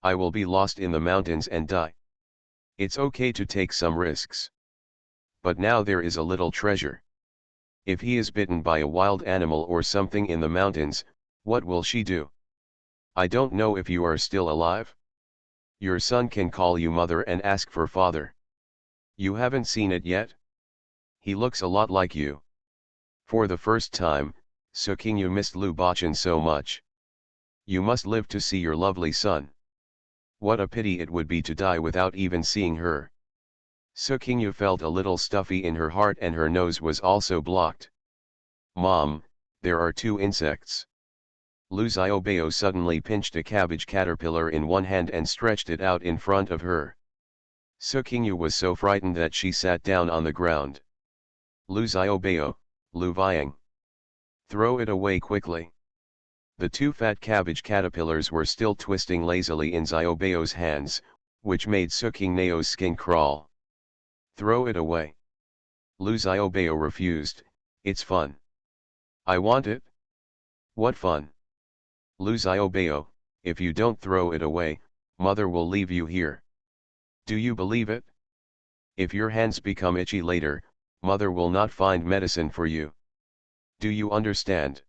I will be lost in the mountains and die. It's okay to take some risks. But now there is a little treasure. If he is bitten by a wild animal or something in the mountains, what will she do? I don't know if you are still alive. Your son can call you mother and ask for father. You haven't seen it yet? He looks a lot like you. For the first time, Sukingyu missed Lu Bachan so much. You must live to see your lovely son. What a pity it would be to die without even seeing her. Sukingyu felt a little stuffy in her heart and her nose was also blocked. Mom, there are 2 insects. Lu Xiaobao suddenly pinched a cabbage caterpillar in one hand and stretched it out in front of her. Sukingyu was so frightened that she sat down on the ground. Lu Xiaobao, Lu Viang. Throw it away quickly. The 2 fat cabbage caterpillars were still twisting lazily in Xiaobao's hands, which made Sukingneo's skin crawl. Throw it away. Lu Xiaobao refused, it's fun. I want it. What fun? Lu Xiaobao, if you don't throw it away, mother will leave you here. Do you believe it? If your hands become itchy later, mother will not find medicine for you. Do you understand?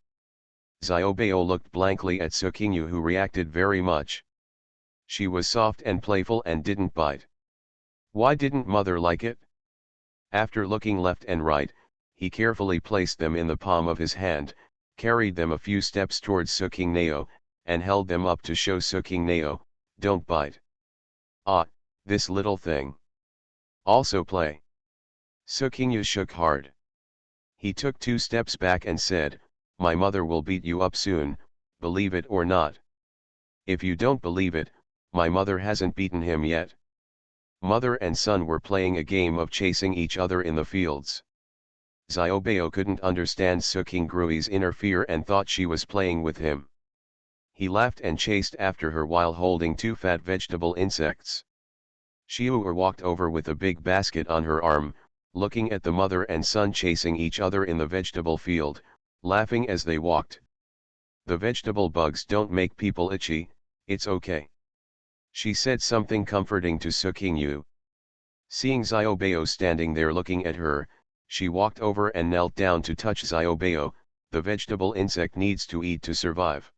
Xiaobao looked blankly at Sukingyu, who reacted very much. She was soft and playful and didn't bite. Why didn't mother like it? After looking left and right, he carefully placed them in the palm of his hand, carried them a few steps towards Sukingneo, and held them up to show Sukingneo, don't bite. Ah, this little thing. Also play. Sukingyu shook hard. He took 2 steps back and said, my mother will beat you up soon, believe it or not. If you don't believe it, my mother hasn't beaten him yet. Mother and son were playing a game of chasing each other in the fields. Xiaobao couldn't understand Sukingui's inner fear and thought she was playing with him. He laughed and chased after her while holding 2 fat vegetable insects. Xiu'er walked over with a big basket on her arm, looking at the mother and son chasing each other in the vegetable field, laughing as they walked. The vegetable bugs don't make people itchy, it's okay. She said something comforting to Sukingyu. Seeing Xiaobao standing there looking at her, she walked over and knelt down to touch Xiaobao. The vegetable insect needs to eat to survive.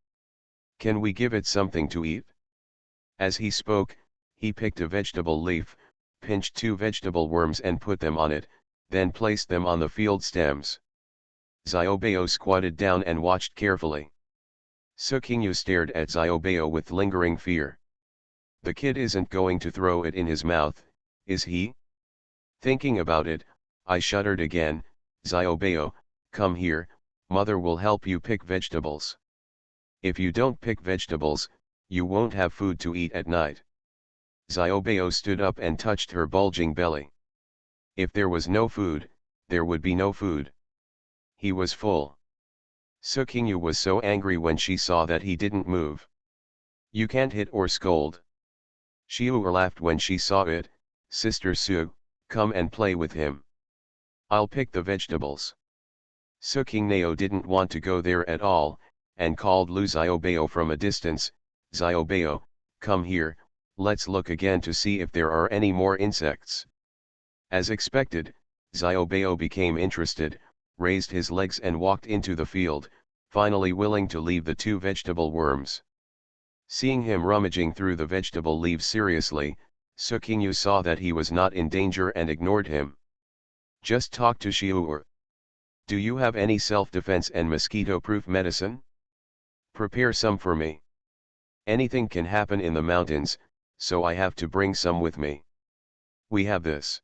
Can we give it something to eat? As he spoke, he picked a vegetable leaf, pinched 2 vegetable worms and put them on it, then placed them on the field stems. Xiaobao squatted down and watched carefully. Sukingyu stared at Xiaobao with lingering fear. The kid isn't going to throw it in his mouth, is he? Thinking about it, I shuddered again. Xiaobao, come here, mother will help you pick vegetables. If you don't pick vegetables, you won't have food to eat at night. Xiaobao stood up and touched her bulging belly. If there was no food, there would be no food. He was full. Sukingyu was so angry when she saw that he didn't move. You can't hit or scold. Xiu'er laughed when she saw it. Sister Su, come and play with him. I'll pick the vegetables. Sukingneo didn't want to go there at all, and called Lu Xiaobao from a distance. Xiaobao, come here, let's look again to see if there are any more insects. As expected, Xiaobao became interested, raised his legs and walked into the field, finally willing to leave the 2 vegetable worms. Seeing him rummaging through the vegetable leaves seriously, Sukingyu saw that he was not in danger and ignored him. Just talk to Xiu'er. Do you have any self-defense and mosquito-proof medicine? Prepare some for me. Anything can happen in the mountains, so I have to bring some with me. We have this.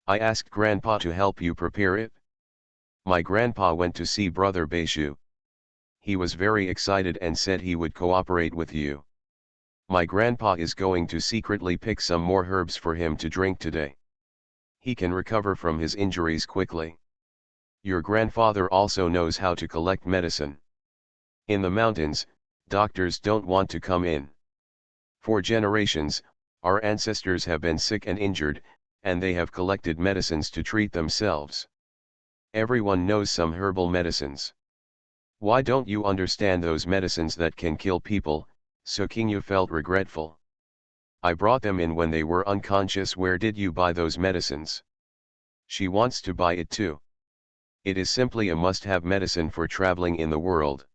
I asked Grandpa to help you prepare it. My grandpa went to see Brother Beishu. He was very excited and said he would cooperate with you. My grandpa is going to secretly pick some more herbs for him to drink today. He can recover from his injuries quickly. Your grandfather also knows how to collect medicine. In the mountains, doctors don't want to come in. For generations, our ancestors have been sick and injured, and they have collected medicines to treat themselves. Everyone knows some herbal medicines. Why don't you understand those medicines that can kill people? Sukinyu felt regretful. I brought them in when they were unconscious. Where did you buy those medicines? She wants to buy it too. It is simply a must-have medicine for traveling in the world.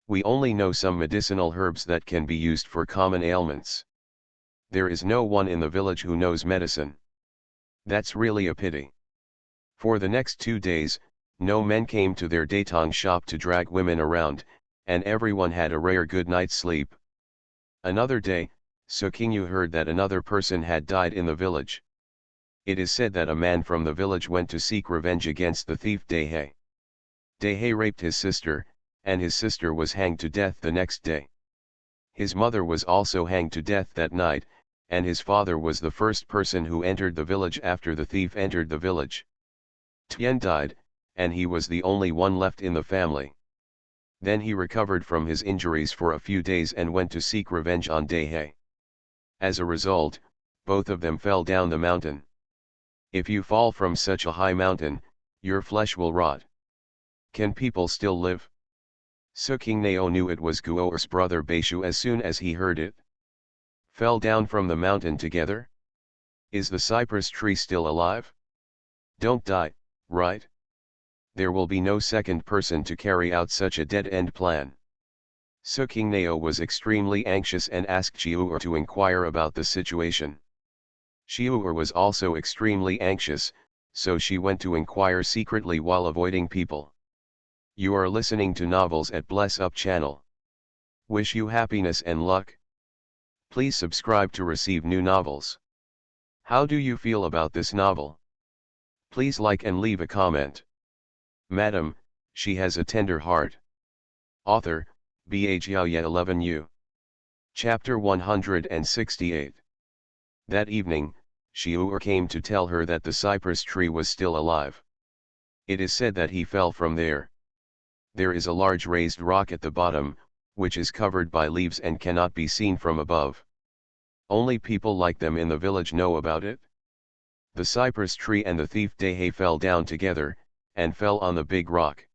We only know some medicinal herbs that can be used for common ailments. There is no one in the village who knows medicine. That's really a pity. For the next 2 days, no men came to their datang shop to drag women around, and everyone had a rare good night's sleep. Another day, Sukinyu heard that another person had died in the village. It is said that a man from the village went to seek revenge against the thief Daihei. Daihei raped his sister, and his sister was hanged to death the next day. His mother was also hanged to death that night, and his father was the first person who entered the village after the thief entered the village. Tian died, and he was the only one left in the family. Then he recovered from his injuries for a few days and went to seek revenge on Daihei. As a result, both of them fell down the mountain. If you fall from such a high mountain, your flesh will rot. Can people still live? Sukingnao knew it was Guo'er's brother Beishu as soon as he heard it. Fell down from the mountain together? Is the cypress tree still alive? Don't die, right? There will be no second person to carry out such a dead-end plan. Sukingnao was extremely anxious and asked Chiu'er to inquire about the situation. Chiu'er was also extremely anxious, so she went to inquire secretly while avoiding people. You are listening to Novels at Bless Up channel. Wish you happiness and luck. Please subscribe to receive new novels. How do you feel about this novel? Please like and leave a comment. Madam, she has a tender heart. Author, Bha 11U. Chapter 168. That evening, Chiu'er came to tell her that the cypress tree was still alive. It is said that he fell from there. There is a large raised rock at the bottom, which is covered by leaves and cannot be seen from above. Only people like them in the village know about it. The cypress tree and the thief Daihei fell down together, and fell on the big rock.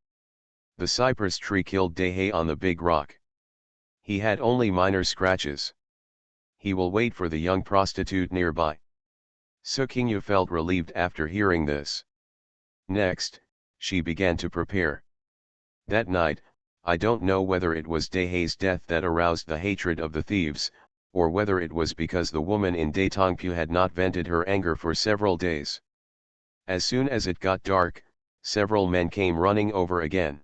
The cypress tree killed Daihei on the big rock. He had only minor scratches. He will wait for the young prostitute nearby. Sukinyu felt relieved after hearing this. Next, she began to prepare. That night, I don't know whether it was Daihei's death that aroused the hatred of the thieves, or whether it was because the woman in Datongpu had not vented her anger for several days. As soon as it got dark, several men came running over again.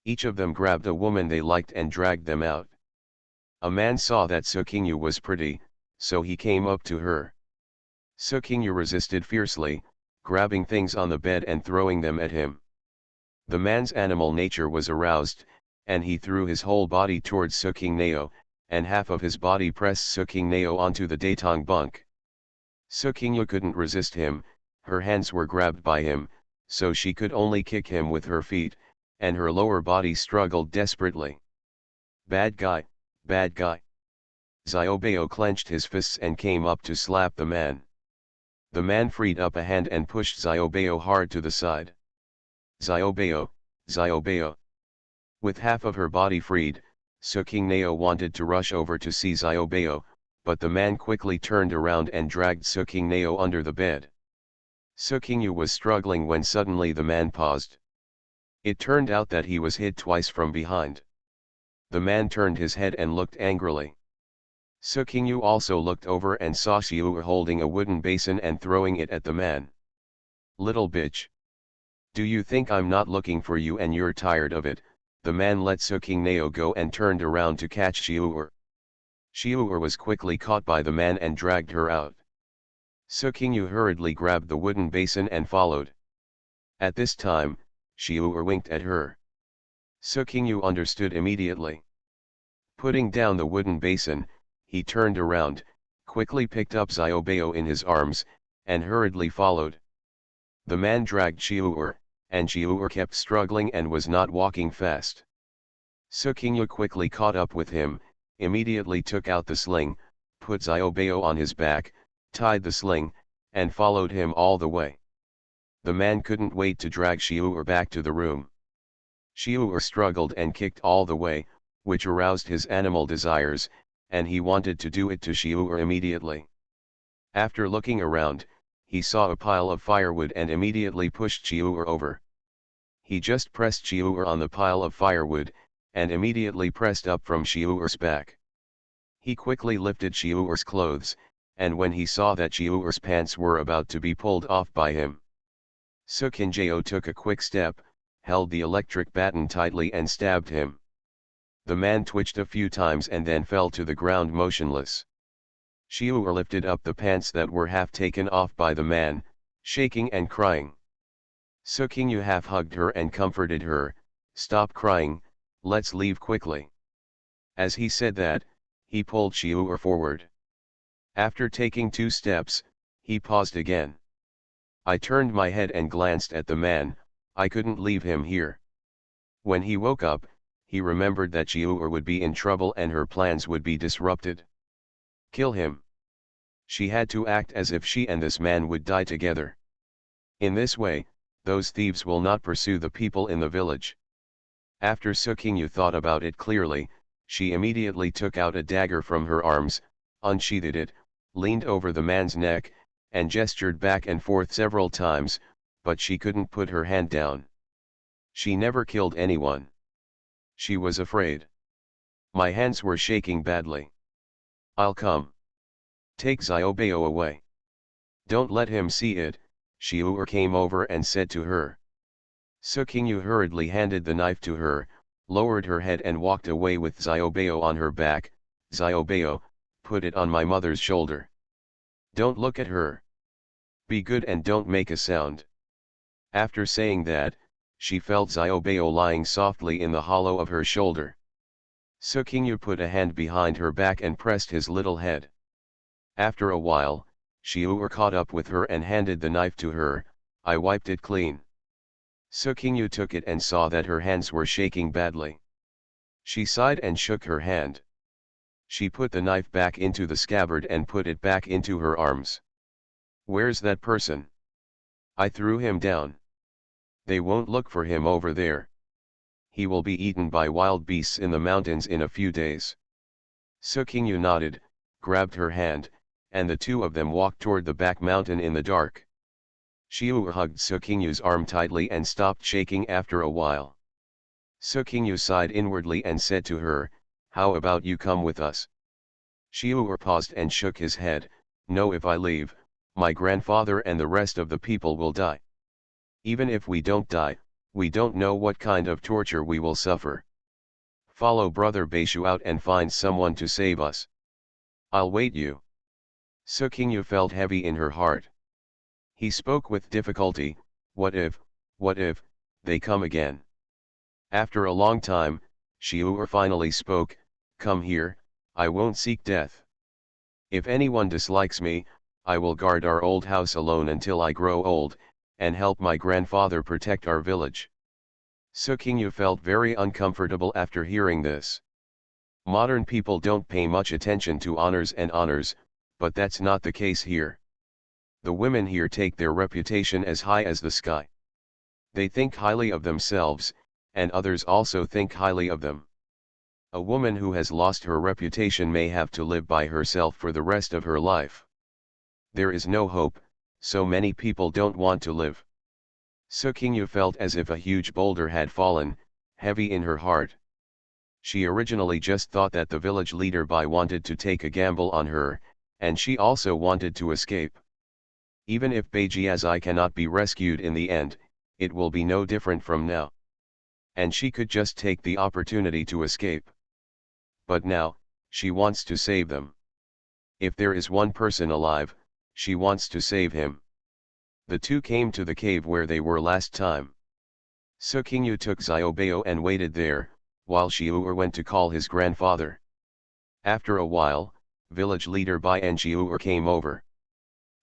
Each of them grabbed a woman they liked and dragged them out. A man saw that Sukinyu was pretty, so he came up to her. Sukinyu resisted fiercely, grabbing things on the bed and throwing them at him. The man's animal nature was aroused, and he threw his whole body towards Sukingnao, and half of his body pressed Sukingnao onto the datong bunk. Sukingyu couldn't resist him, her hands were grabbed by him, so she could only kick him with her feet, and her lower body struggled desperately. Bad guy, bad guy. Xiaobao clenched his fists and came up to slap the man. The man freed up a hand and pushed Xiaobao hard to the side. Xiaobao, Xiaobao. With half of her body freed, Sukingnao wanted to rush over to see Xiaobao, but the man quickly turned around and dragged Sukingnao under the bed. Sukingyu was struggling when suddenly the man paused. It turned out that he was hit twice from behind. The man turned his head and looked angrily. Sukingyu also looked over and saw Chiu'er holding a wooden basin and throwing it at the man. Little bitch. Do you think I'm not looking for you and you're tired of it? The man let Sukingnao go and turned around to catch Chiu'er. Chiu'er was quickly caught by the man and dragged her out. Sukingyu hurriedly grabbed the wooden basin and followed. At this time, Xiu'er winked at her. Sukingyu understood immediately. Putting down the wooden basin, he turned around, quickly picked up Xiaobao in his arms, and hurriedly followed. The man dragged Xiu'er, and Xiu'er kept struggling and was not walking fast. Sukingyu quickly caught up with him, immediately took out the sling, put Xiaobao on his back, tied the sling, and followed him all the way. The man couldn't wait to drag Xiu'er back to the room. Xiu'er struggled and kicked all the way, which aroused his animal desires, and he wanted to do it to Xiu'er immediately. After looking around, he saw a pile of firewood and immediately pushed Xiu'er over. He just pressed Xiu'er on the pile of firewood, and immediately pressed up from Xiu'er's back. He quickly lifted Xiu'er's clothes, and when he saw that Xiu'er's pants were about to be pulled off by him, Sukingyu took a quick step, held the electric baton tightly and stabbed him. The man twitched a few times and then fell to the ground motionless. Xiu'er lifted up the pants that were half taken off by the man, shaking and crying. Sukingyu half hugged her and comforted her, "Stop crying, let's leave quickly." As he said that, he pulled Xiu'er forward. After taking 2 steps, he paused again. I turned my head and glanced at the man. I couldn't leave him here. When he woke up, he remembered that Xiu'er would be in trouble and her plans would be disrupted. Kill him. She had to act as if she and this man would die together. In this way, those thieves will not pursue the people in the village. After Sukingyu thought about it clearly, she immediately took out a dagger from her arms, unsheathed it, leaned over the man's neck, and gestured back and forth several times, but she couldn't put her hand down. She never killed anyone. She was afraid. My hands were shaking badly. I'll come. Take Xiaobao away. Don't let him see it, Xiu'er came over and said to her. Sukingyu hurriedly handed the knife to her, lowered her head and walked away with Xiaobao on her back. Xiaobao, put it on my mother's shoulder. Don't look at her. Be good and don't make a sound. After saying that, she felt Xiaobao lying softly in the hollow of her shoulder. Sukingyu put a hand behind her back and pressed his little head. After a while, Xiu'er caught up with her and handed the knife to her. I wiped it clean. Sukingyu took it and saw that her hands were shaking badly. She sighed and shook her hand. She put the knife back into the scabbard and put it back into her arms. Where's that person? I threw him down. They won't look for him over there. He will be eaten by wild beasts in the mountains in a few days. Sukingyu nodded, grabbed her hand, and the two of them walked toward the back mountain in the dark. Xiu'er hugged Sukingyu's arm tightly and stopped shaking after a while. Sukingyu sighed inwardly and said to her, "How about you come with us?" Xiu'er paused and shook his head, "No, if I leave, my grandfather and the rest of the people will die. Even if we don't die, we don't know what kind of torture we will suffer. Follow Brother Baishu out and find someone to save us. I'll wait you." Sukingyu felt heavy in her heart. He spoke with difficulty, what if, they come again?" After a long time, Xiu'er finally spoke, "Come here, I won't seek death. If anyone dislikes me, I will guard our old house alone until I grow old, and help my grandfather protect our village." Sukingyu felt very uncomfortable after hearing this. Modern people don't pay much attention to honors and honors, but that's not the case here. The women here take their reputation as high as the sky. They think highly of themselves, and others also think highly of them. A woman who has lost her reputation may have to live by herself for the rest of her life. There is no hope, so many people don't want to live. Sukingyu felt as if a huge boulder had fallen, heavy in her heart. She originally just thought that the village leader Bai wanted to take a gamble on her, and she also wanted to escape. Even if Beijiazai cannot be rescued in the end, it will be no different from now. And she could just take the opportunity to escape. But now, she wants to save them. If there is one person alive, She wants to save him. The two came to the cave where they were last time. Sukingyu took Xiaobao and waited there, while Xiu'er went to call his grandfather. After a while, village leader Bai and Xiu'er came over.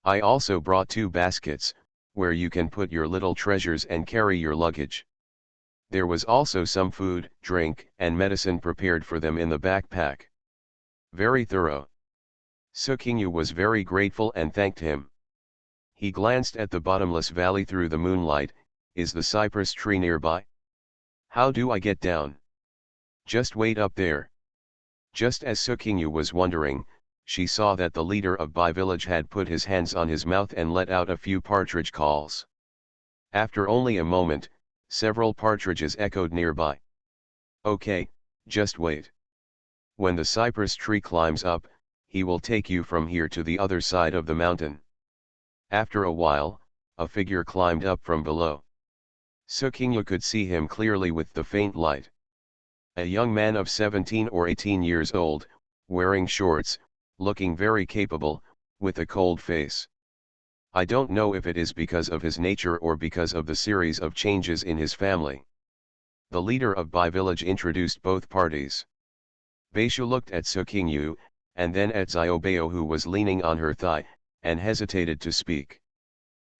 I also brought 2 baskets, where you can put your little treasures and carry your luggage. There was also some food, drink, and medicine prepared for them in the backpack. Very thorough. Sukingyu was very grateful and thanked him. He glanced at the bottomless valley through the moonlight. Is the cypress tree nearby? How do I get down? Just wait up there. Just as Sukingyu was wondering, she saw that the leader of Bai village had put his hands on his mouth and let out a few partridge calls. After only a moment, several partridges echoed nearby. Okay, just wait. When the cypress tree climbs up, he will take you from here to the other side of the mountain. After a while, a figure climbed up from below. Sukingyu could see him clearly with the faint light. A young man of 17 or 18 years old, wearing shorts, looking very capable, with a cold face. I don't know if it is because of his nature or because of the series of changes in his family. The leader of Bai village introduced both parties. Beishu looked at Sukingyu, and then at Xiaobao who was leaning on her thigh, and hesitated to speak.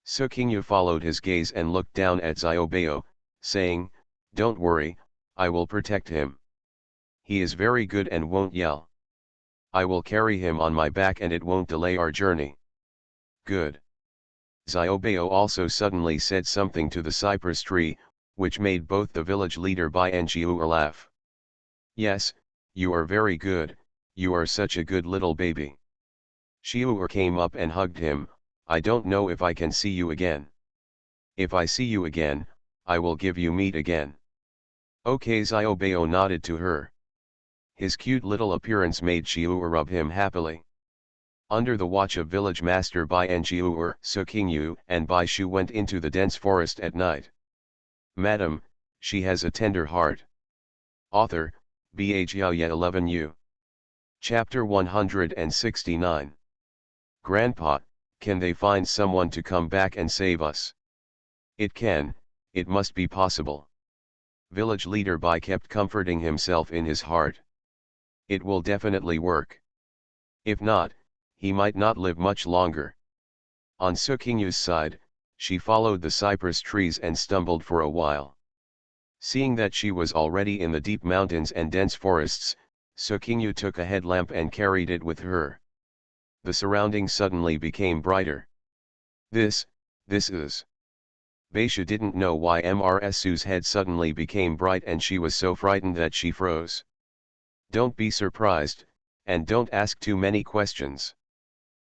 Sukingyu followed his gaze and looked down at Xiaobao, saying, "Don't worry, I will protect him. He is very good and won't yell. I will carry him on my back and it won't delay our journey." Good. Xiaobao also suddenly said something to the cypress tree, which made both the village leader Bai and Xiu'er laugh. "Yes, you are very good, you are such a good little baby." Xiu'er came up and hugged him. "I don't know if I can see you again. If I see you again, I will give you meat again." Okay, Xiaobao nodded to her. His cute little appearance made Xiu'er rub him happily. Under the watch of village master Bai and Xiu'er, Sukingyu and Bai Shu went into the dense forest at night. Madam, she has a tender heart. Author, Bhaya 11U. Chapter 169. Grandpa, can they find someone to come back and save us? It can, it must be possible. Village leader Bai kept comforting himself in his heart. It will definitely work. If not, he might not live much longer. On Sukingyu's side, she followed the cypress trees and stumbled for a while. Seeing that she was already in the deep mountains and dense forests, Sukingyu took a headlamp and carried it with her. The surroundings suddenly became brighter. This is. Beisha didn't know why Mrsu's head suddenly became bright and she was so frightened that she froze. Don't be surprised, and don't ask too many questions.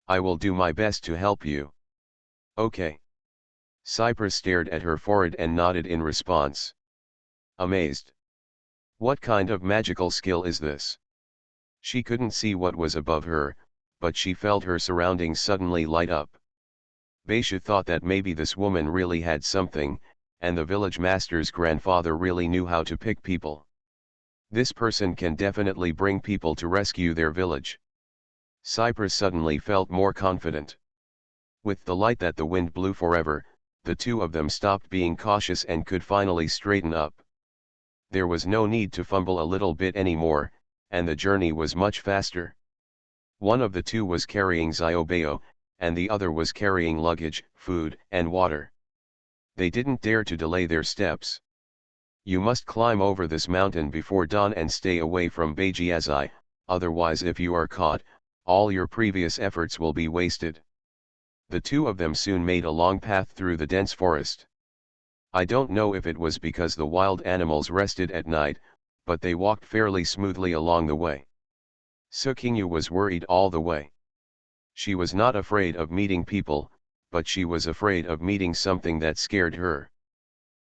I will do my best to help you. Okay. Cypress stared at her forehead and nodded in response. Amazed. What kind of magical skill is this? She couldn't see what was above her, but she felt her surroundings suddenly light up. Beisha thought that maybe this woman really had something, and the village master's grandfather really knew how to pick people. This person can definitely bring people to rescue their village. Cypress suddenly felt more confident. With the light that the wind blew forever, the two of them stopped being cautious and could finally straighten up. There was no need to fumble a little bit anymore, and the journey was much faster. One of the two was carrying Xiaobao, and the other was carrying luggage, food, and water. They didn't dare to delay their steps. You must climb over this mountain before dawn and stay away from Beijiazai, otherwise if you are caught, all your previous efforts will be wasted. The two of them soon made a long path through the dense forest. I don't know if it was because the wild animals rested at night, but they walked fairly smoothly along the way. Sukingyu was worried all the way. She was not afraid of meeting people, but she was afraid of meeting something that scared her.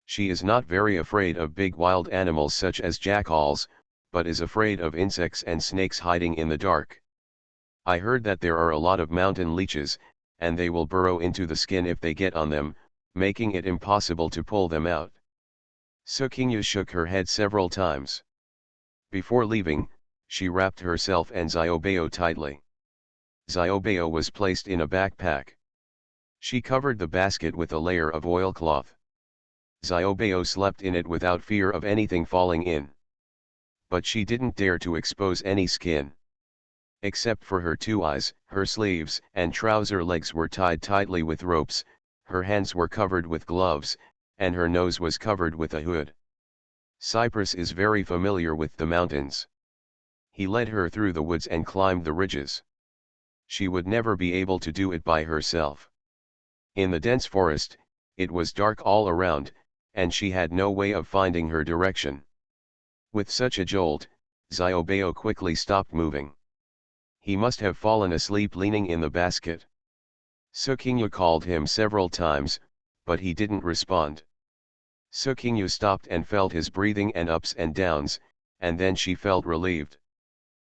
She is not very afraid of big wild animals such as jackals, but is afraid of insects and snakes hiding in the dark. I heard that there are a lot of mountain leeches, and they will burrow into the skin if they get on them, making it impossible to pull them out. Sukingyu shook her head several times. Before leaving, she wrapped herself and Xiaobao tightly. Xiaobao was placed in a backpack. She covered the basket with a layer of oilcloth. Xiaobao slept in it without fear of anything falling in. But she didn't dare to expose any skin. Except for her two eyes, her sleeves and trouser legs were tied tightly with ropes, her hands were covered with gloves, and her nose was covered with a hood. Cypress is very familiar with the mountains. He led her through the woods and climbed the ridges. She would never be able to do it by herself. In the dense forest, it was dark all around, and she had no way of finding her direction. With such a jolt, Xiaobao quickly stopped moving. He must have fallen asleep leaning in the basket. Sukingyu called him several times, but he didn't respond. Sukingyu stopped and felt his breathing and ups and downs, and then she felt relieved.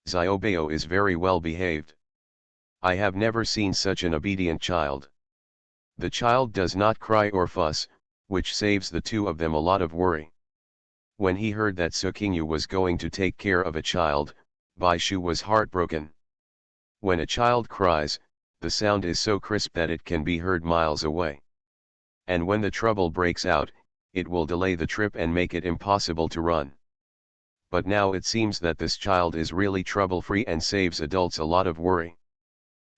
Xiaobao is very well behaved. I have never seen such an obedient child. The child does not cry or fuss, which saves the two of them a lot of worry. When he heard that Sukingyu was going to take care of a child, Baishu was heartbroken. When a child cries, the sound is so crisp that it can be heard miles away. And when the trouble breaks out, it will delay the trip and make it impossible to run. But now it seems that this child is really trouble-free and saves adults a lot of worry.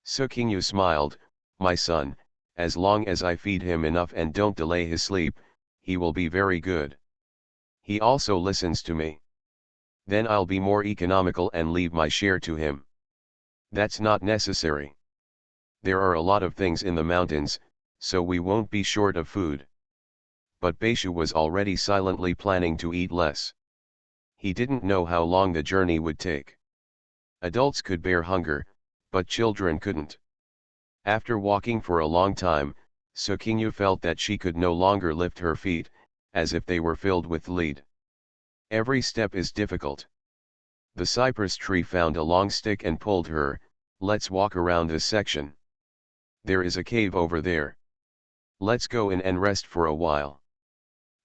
Sukingyu smiled, "My son, as long as I feed him enough and don't delay his sleep, he will be very good. He also listens to me. Then I'll be more economical and leave my share to him." That's not necessary. There are a lot of things in the mountains, so we won't be short of food. But Baishu was already silently planning to eat less. He didn't know how long the journey would take. Adults could bear hunger, but children couldn't. After walking for a long time, Sukingyu felt that she could no longer lift her feet, as if they were filled with lead. Every step is difficult. The cypress tree found a long stick and pulled her. "Let's walk around this section. There is a cave over there. Let's go in and rest for a while."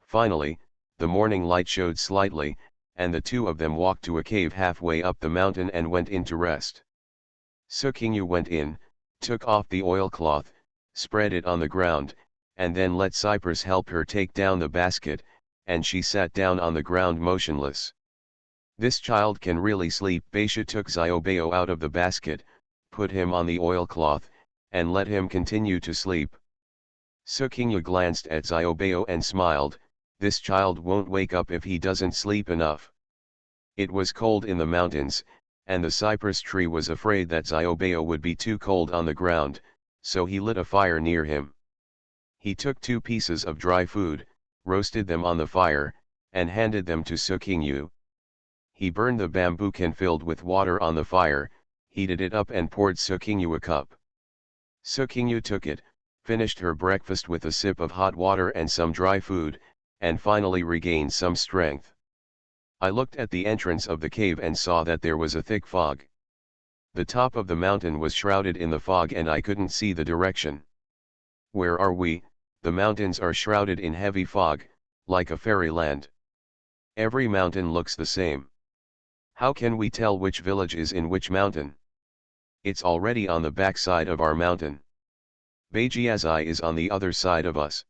Finally, the morning light showed slightly, and the two of them walked to a cave halfway up the mountain and went in to rest. Sukingyu went in, took off the oilcloth, spread it on the ground, and then let Cypress help her take down the basket, and she sat down on the ground motionless. "This child can really sleep." Baisha took Xiaobao out of the basket, put him on the oilcloth, and let him continue to sleep. Sukingyu glanced at Xiaobao and smiled, "This child won't wake up if he doesn't sleep enough." It was cold in the mountains, and the cypress tree was afraid that Xiaobao would be too cold on the ground, so he lit a fire near him. He took 2 pieces of dry food, roasted them on the fire, and handed them to Sukingyu. He burned the bamboo can filled with water on the fire, heated it up and poured Sukingyu a cup. Sukingyu took it, finished her breakfast with a sip of hot water and some dry food, and finally regained some strength. I looked at the entrance of the cave and saw that there was a thick fog. The top of the mountain was shrouded in the fog and I couldn't see the direction. "Where are we?" "The mountains are shrouded in heavy fog, like a fairyland. Every mountain looks the same. How can we tell which village is in which mountain?" "It's already on the back side of our mountain. Beijiazai is on the other side of us."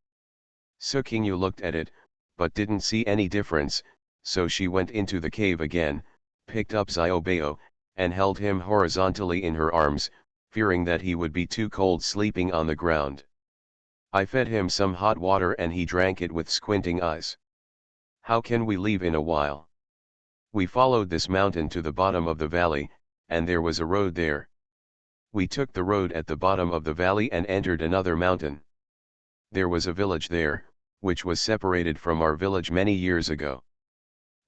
Sukingyu looked at it, but didn't see any difference, so she went into the cave again, picked up Xiaobao, and held him horizontally in her arms, fearing that he would be too cold sleeping on the ground. I fed him some hot water and he drank it with squinting eyes. "How can we leave in a while?" "We followed this mountain to the bottom of the valley, and there was a road there. We took the road at the bottom of the valley and entered another mountain. There was a village there, which was separated from our village many years ago.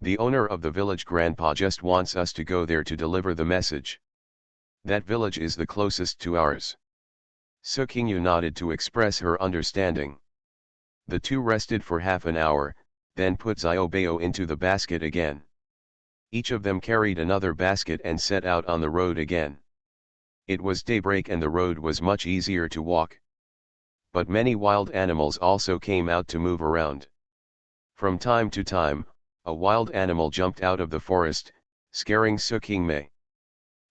The owner of the village grandpa just wants us to go there to deliver the message. That village is the closest to ours." Sukingyu nodded to express her understanding. The two rested for half an hour, then put Xiaobao into the basket again. Each of them carried another basket and set out on the road again. It was daybreak and the road was much easier to walk. But many wild animals also came out to move around. From time to time, a wild animal jumped out of the forest, scaring Sukingme.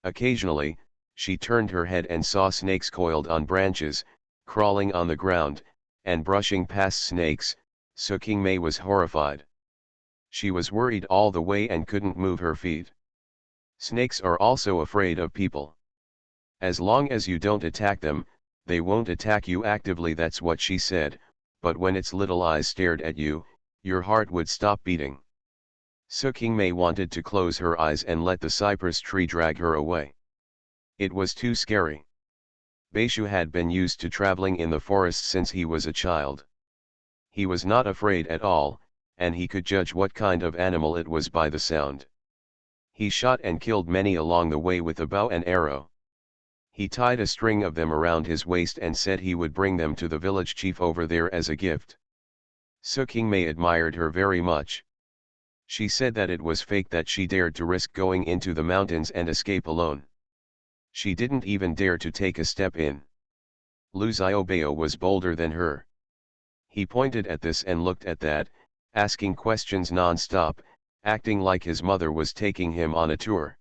Occasionally, She turned her head and saw snakes coiled on branches, crawling on the ground, and brushing past snakes. So King Mei was horrified. She was worried all the way and couldn't move her feet. Snakes are also afraid of people. As long as you don't attack them, they won't attack you actively, that's what she said, but when its little eyes stared at you, your heart would stop beating. So King Mei wanted to close her eyes and let the cypress tree drag her away. It was too scary. Beishu had been used to traveling in the forest since he was a child. He was not afraid at all, and he could judge what kind of animal it was by the sound. He shot and killed many along the way with a bow and arrow. He tied a string of them around his waist and said he would bring them to the village chief over there as a gift. So King Mei admired her very much. She said that it was fake that she dared to risk going into the mountains and escape alone. She didn't even dare to take a step in. Lu Xiaobao was bolder than her. He pointed at this and looked at that, asking questions non-stop, acting like his mother was taking him on a tour.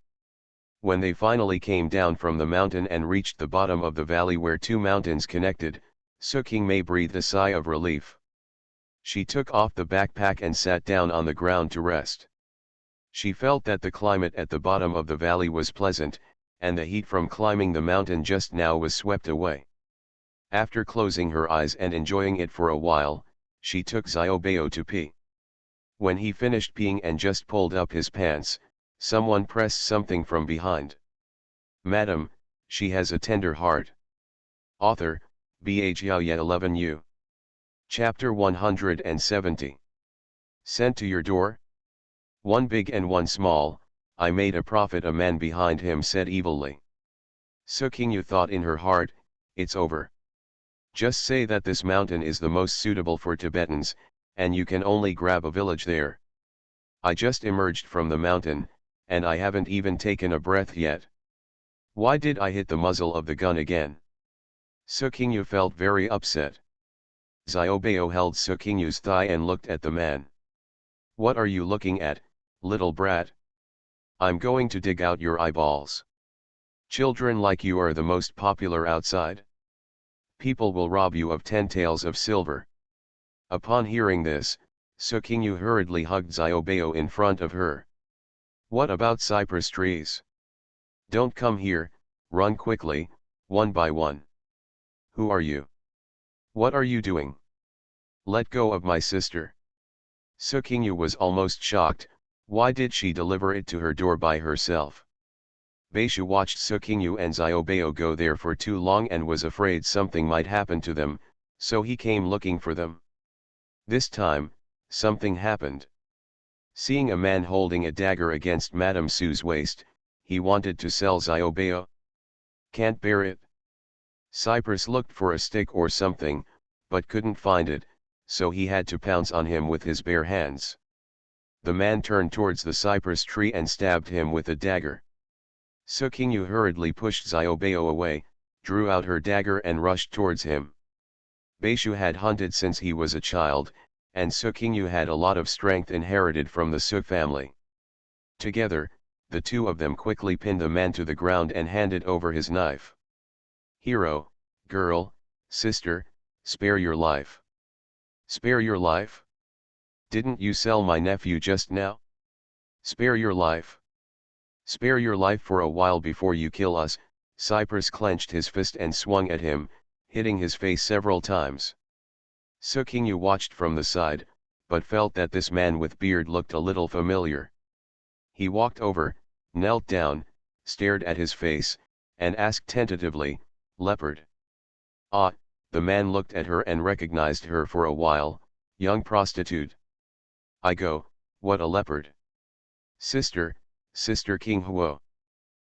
When they finally came down from the mountain and reached the bottom of the valley where two mountains connected, So King Mei breathed a sigh of relief. She took off the backpack and sat down on the ground to rest. She felt that the climate at the bottom of the valley was pleasant, and the heat from climbing the mountain just now was swept away. After closing her eyes and enjoying it for a while, she took Xiaobao to pee. When he finished peeing and just pulled up his pants, someone pressed something from behind. Madam, she has a tender heart. Author, Bha 11U. Chapter 170. Sent to your door? One big and one small, I made a prophet, a man behind him said evilly. So King thought in her heart, it's over. Just say that this mountain is the most suitable for Tibetans, and you can only grab a village there. I just emerged from the mountain, and I haven't even taken a breath yet. Why did I hit the muzzle of the gun again? So King felt very upset. Xiaobao held So King's thigh and looked at the man. What are you looking at, little brat? I'm going to dig out your eyeballs. Children like you are the most popular outside. People will rob you of 10 taels of silver. Upon hearing this, So King hurriedly hugged Xiaobao in front of her. What about cypress trees? Don't come here, run quickly, one by one. Who are you? What are you doing? Let go of my sister. So King was almost shocked. Why did she deliver it to her door by herself? Beishu watched So King and Xiaobao go there for too long and was afraid something might happen to them, so he came looking for them. This time, something happened. Seeing a man holding a dagger against Madame Su's waist, he wanted to sell Xiaobao. Can't bear it. Cypress looked for a stick or something, but couldn't find it, so he had to pounce on him with his bare hands. The man turned towards the cypress tree and stabbed him with a dagger. So King hurriedly pushed Xiaobao away, drew out her dagger and rushed towards him. Beishu had hunted since he was a child, and So King had a lot of strength inherited from the Su family. Together, the two of them quickly pinned the man to the ground and handed over his knife. Hero, girl, sister, spare your life. Spare your life? Didn't you sell my nephew just now? Spare your life. Spare your life for a while before you kill us. Cypress clenched his fist and swung at him, hitting his face several times. So King watched from the side, but felt that this man with beard looked a little familiar. He walked over, knelt down, stared at his face, and asked tentatively, leopard. Ah, the man looked at her and recognized her for a while, young prostitute. I go, what a leopard. Sister, Sister King Huo.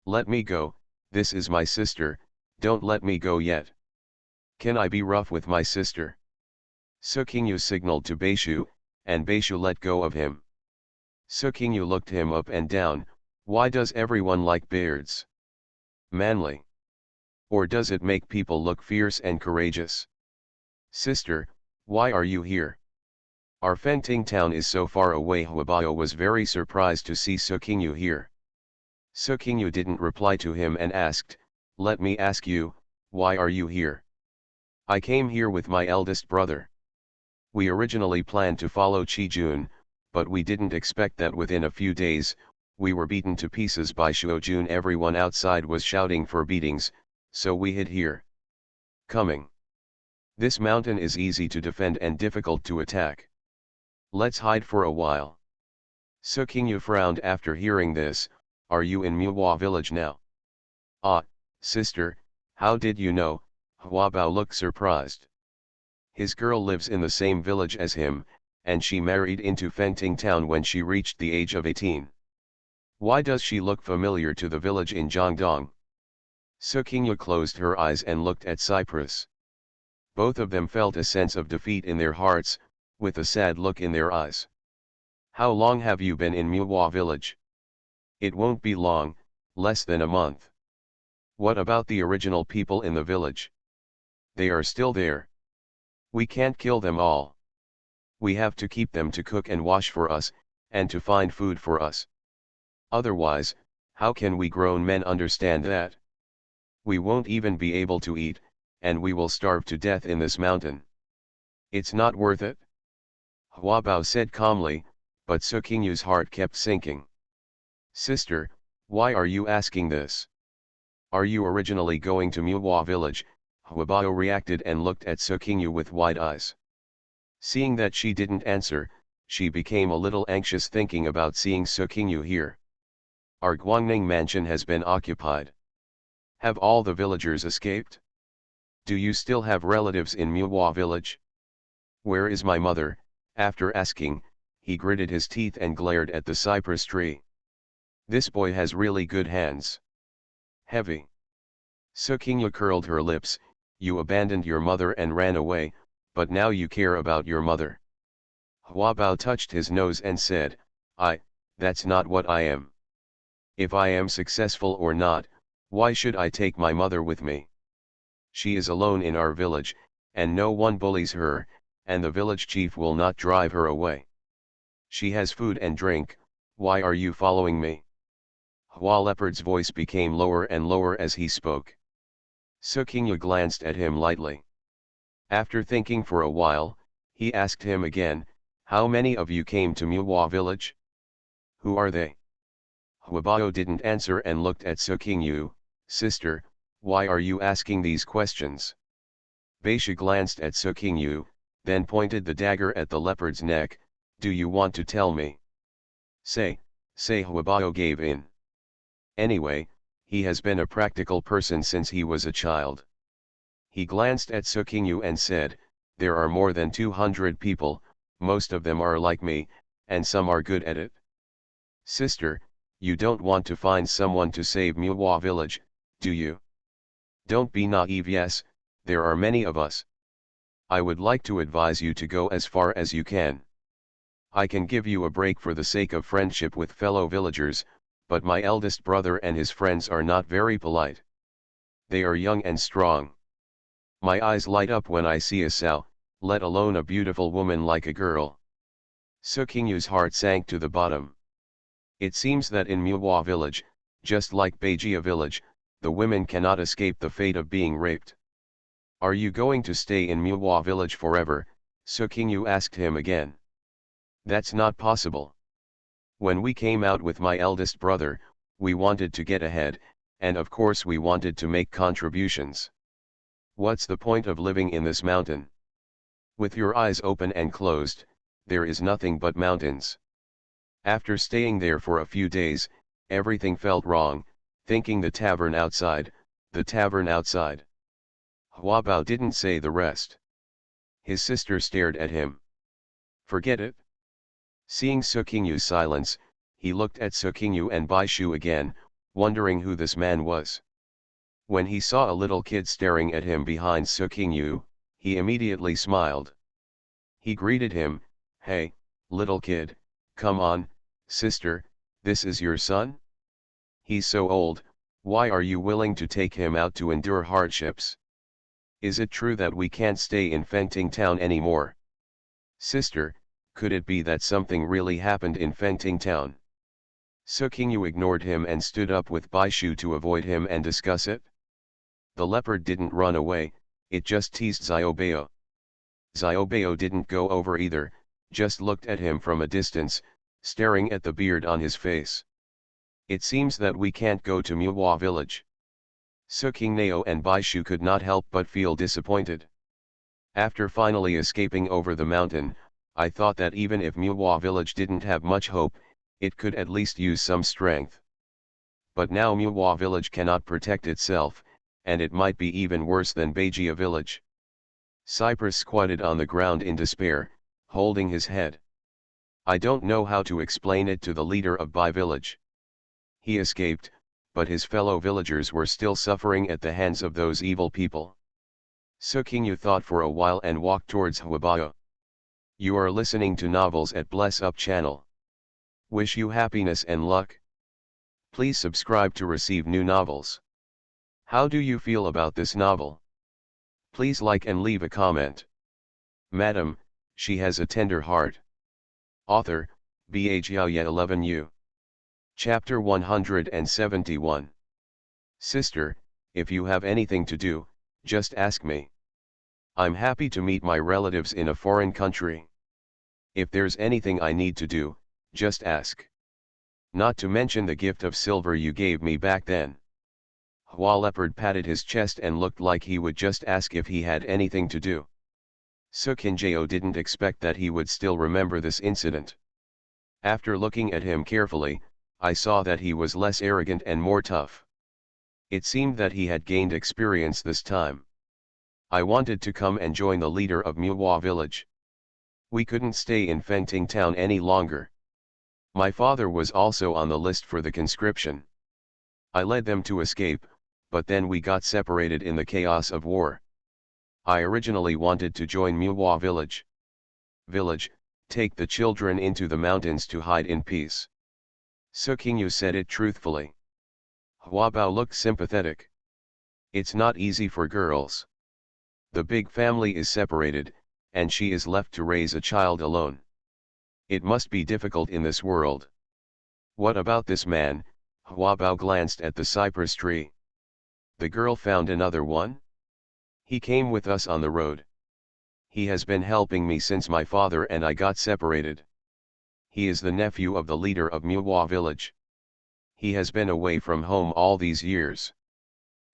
Let me go, this is my sister, don't let me go yet. Can I be rough with my sister? So King signaled to Beishu, and Beishu let go of him. So King looked him up and down. Why does everyone like beards? Manly. Or does it make people look fierce and courageous? Sister, why are you here? Our Fenting town is so far away. Huabao was very surprised to see So King here. So King didn't reply to him and asked, Let me ask you, why are you here? I came here with my eldest brother. We originally planned to follow Chi-jun, but we didn't expect that within a few days, we were beaten to pieces by Shuo-jun. Everyone outside was shouting for beatings, so we hid here. Coming. This mountain is easy to defend and difficult to attack. Let's hide for a while. Su Qingyu frowned after hearing this. Are you in Muhua village now? Ah, sister, how did you know? Hua Bao looked surprised. His girl lives in the same village as him, and she married into Fengting town when she reached the age of 18. Why does she look familiar to the village in Jiangdong? Su Qingyu closed her eyes and looked at Cyprus. Both of them felt a sense of defeat in their hearts, with a sad look in their eyes. How long have you been in Muhua village? It won't be long, less than a month. What about the original people in the village? They are still there. We can't kill them all. We have to keep them to cook and wash for us, and to find food for us. Otherwise, how can we grown men understand that? We won't even be able to eat, and we will starve to death in this mountain. It's not worth it. Hua Bao said calmly, but Su Qingyu's heart kept sinking. Sister, why are you asking this? Are you originally going to Muhua village? Hua Bao reacted and looked at Su Qingyu with wide eyes. Seeing that she didn't answer, she became a little anxious thinking about seeing Su Qingyu here. Our Guangning mansion has been occupied. Have all the villagers escaped? Do you still have relatives in Muhua village? Where is my mother? After asking, he gritted his teeth and glared at the cypress tree. This boy has really good hands. Heavy. Su Qingyu curled her lips. You abandoned your mother and ran away, but now you care about your mother. Hua Bao touched his nose and said, that's not what I am. If I am successful or not, why should I take my mother with me? She is alone in our village, and no one bullies her, and the village chief will not drive her away. She has food and drink. Why are you following me? Hua Leopard's voice became lower and lower as he spoke. Su Qingyu glanced at him lightly. After thinking for a while, he asked him again, how many of you came to Muhua village? Who are they? Hua Bao didn't answer and looked at Su Qingyu. Sister, why are you asking these questions? Beisha glanced at Su Qingyu, then pointed the dagger at the leopard's neck. Do you want to tell me? Say, Hua Bao gave in. Anyway, he has been a practical person since he was a child. He glanced at Su Qingyu and said, there are more than 200 people, most of them are like me, and some are good at it. Sister, you don't want to find someone to save Muhua village, do you? Don't be naive. Yes, there are many of us. I would like to advise you to go as far as you can. I can give you a break for the sake of friendship with fellow villagers, but my eldest brother and his friends are not very polite. They are young and strong. My eyes light up when I see a sow, let alone a beautiful woman like a girl. Su Qingyu's heart sank to the bottom. It seems that in Muhua village, just like Beijia village, the women cannot escape the fate of being raped. Are you going to stay in Muhua village forever? Su Qingyu asked him again. That's not possible. When we came out with my eldest brother, we wanted to get ahead, and of course we wanted to make contributions. What's the point of living in this mountain? With your eyes open and closed, there is nothing but mountains. After staying there for a few days, everything felt wrong, thinking the tavern outside, the tavern outside. Hua Bao didn't say the rest. His sister stared at him. Forget it. Seeing Su Qingyu's silence, he looked at Su Qingyu and Bai Shu again, wondering who this man was. When he saw a little kid staring at him behind Su Qingyu, he immediately smiled. He greeted him, hey, little kid, come on, sister, this is your son? He's so old, why are you willing to take him out to endure hardships? Is it true that we can't stay in Fengting town anymore? Sister, could it be that something really happened in Fengting town? Su Qingyu ignored him and stood up with Bai Shu to avoid him and discuss it. The leopard didn't run away, it just teased Xiaobao. Xiaobao didn't go over either, just looked at him from a distance, staring at the beard on his face. It seems that we can't go to Muhua village. Su Qingnao and Baishu could not help but feel disappointed. After finally escaping over the mountain, I thought that even if Muhua village didn't have much hope, it could at least use some strength. But now Muhua village cannot protect itself, and it might be even worse than Beijia village. Cypress squatted on the ground in despair, holding his head. I don't know how to explain it to the leader of Bai village. He escaped, but his fellow villagers were still suffering at the hands of those evil people. Su Qingyu thought for a while and walked towards Huabao. You are listening to novels at Bless Up channel. Wish you happiness and luck. Please subscribe to receive new novels. How do you feel about this novel? Please like and leave a comment. Madam, she has a tender heart. Author, Ba Jiaoye 11U. Chapter 171. Sister, if you have anything to do, just ask me. I'm happy to meet my relatives in a foreign country. If there's anything I need to do, just ask. Not to mention the gift of silver you gave me back then. Hua Leopard patted his chest and looked like he would just ask if he had anything to do. Su Qingjao didn't expect that he would still remember this incident. After looking at him carefully, I saw that he was less arrogant and more tough. It seemed that he had gained experience this time. I wanted to come and join the leader of Muhua village. We couldn't stay in Fengting town any longer. My father was also on the list for the conscription. I led them to escape, but then we got separated in the chaos of war. I originally wanted to join Muhua village. Village, take the children into the mountains to hide in peace. Su Qingyu said it truthfully. Huabao looked sympathetic. It's not easy for girls. The big family is separated, and she is left to raise a child alone. It must be difficult in this world. What about this man? Huabao glanced at the cypress tree. The girl found another one? He came with us on the road. He has been helping me since my father and I got separated. He is the nephew of the leader of Muhua village. He has been away from home all these years.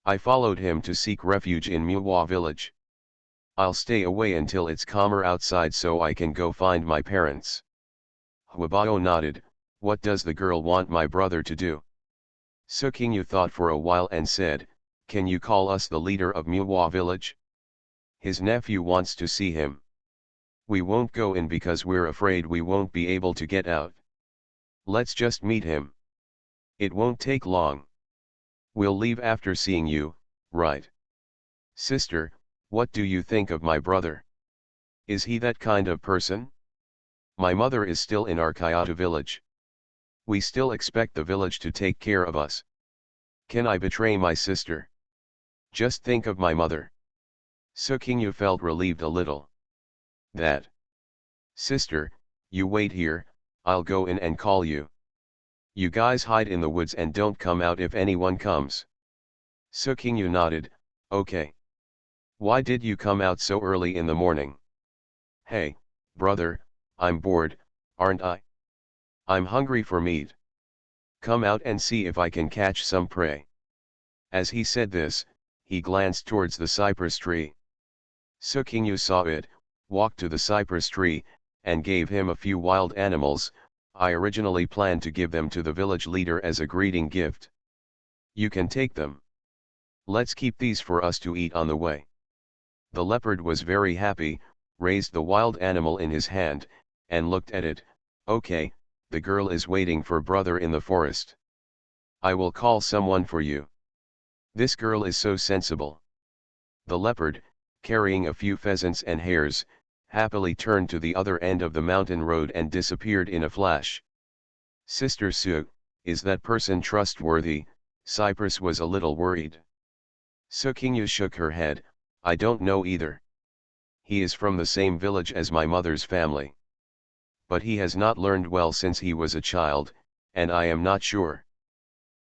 I followed him to seek refuge in Muhua village. I'll stay away until it's calmer outside so I can go find my parents. Huabao nodded. What does the girl want my brother to do? Su Qingyu thought for a while and said, can you call us the leader of Muhua village? His nephew wants to see him. We won't go in because we're afraid we won't be able to get out. Let's just meet him. It won't take long. We'll leave after seeing you, right? Sister, what do you think of my brother? Is he that kind of person? My mother is still in our Kyoto village. We still expect the village to take care of us. Can I betray my sister? Just think of my mother. Su Qingyu felt relieved a little. That. Sister, you wait here, I'll go in and call you. You guys hide in the woods and don't come out if anyone comes. Su Qingyu nodded, okay. Why did you come out so early in the morning? Hey, brother, I'm bored, aren't I? I'm hungry for meat. Come out and see if I can catch some prey. As he said this, he glanced towards the cypress tree. Su Qingyu saw it, walked to the cypress tree, and gave him a few wild animals. I originally planned to give them to the village leader as a greeting gift. You can take them. Let's keep these for us to eat on the way. The leopard was very happy, raised the wild animal in his hand, and looked at it. Okay, the girl is waiting for brother in the forest. I will call someone for you. This girl is so sensible. The leopard, carrying a few pheasants and hares, happily turned to the other end of the mountain road and disappeared in a flash. Sister Su, is that person trustworthy? Cypress was a little worried. Su Qingyu shook her head, I don't know either. He is from the same village as my mother's family. But he has not learned well since he was a child, and I am not sure.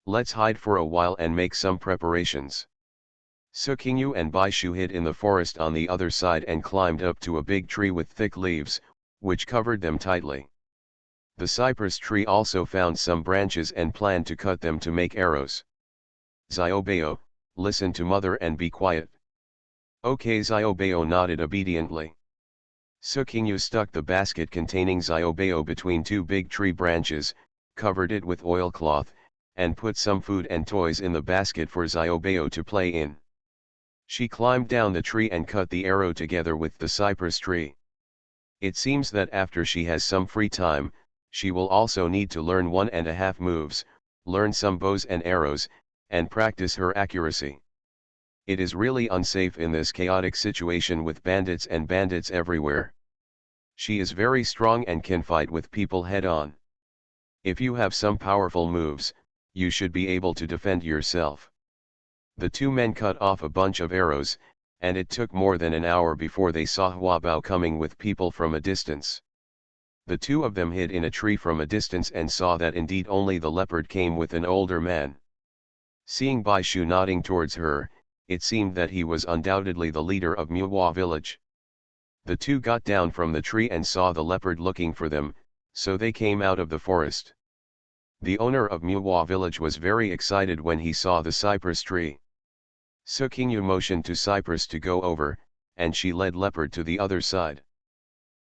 Let's hide for a while and make some preparations. Sukingyu and Baishu hid in the forest on the other side and climbed up to a big tree with thick leaves, which covered them tightly. The cypress tree also found some branches and planned to cut them to make arrows. Xiaobao, listen to mother and be quiet. Okay, Xiaobao nodded obediently. Sukingyu stuck the basket containing Xiaobao between two big tree branches, covered it with oilcloth, and put some food and toys in the basket for Xiaobao to play in. She climbed down the tree and cut the arrow together with the cypress tree. It seems that after she has some free time, she will also need to learn 1.5 moves, learn some bows and arrows, and practice her accuracy. It is really unsafe in this chaotic situation with bandits everywhere. She is very strong and can fight with people head-on. If you have some powerful moves, you should be able to defend yourself. The two men cut off a bunch of arrows, and it took more than an hour before they saw Huabao coming with people from a distance. The two of them hid in a tree from a distance and saw that indeed only the leopard came with an older man. Seeing Baishu nodding towards her, it seemed that he was undoubtedly the leader of Muhua village. The two got down from the tree and saw the leopard looking for them, so they came out of the forest. The owner of Muhua village was very excited when he saw the cypress tree. Sukingyu motioned to Cypress to go over, and she led Leopard to the other side.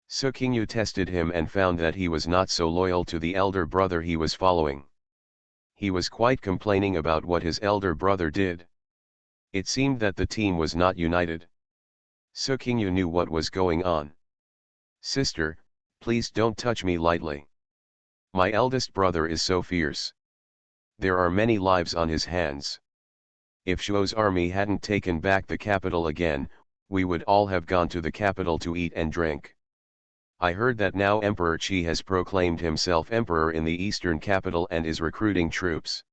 Sukingyu tested him and found that he was not so loyal to the elder brother he was following. He was quite complaining about what his elder brother did. It seemed that the team was not united. Sukingyu knew what was going on. Sister, please don't touch me lightly. My eldest brother is so fierce. There are many lives on his hands. If Shuo's army hadn't taken back the capital again, we would all have gone to the capital to eat and drink. I heard that now Emperor Qi has proclaimed himself emperor in the eastern capital and is recruiting troops.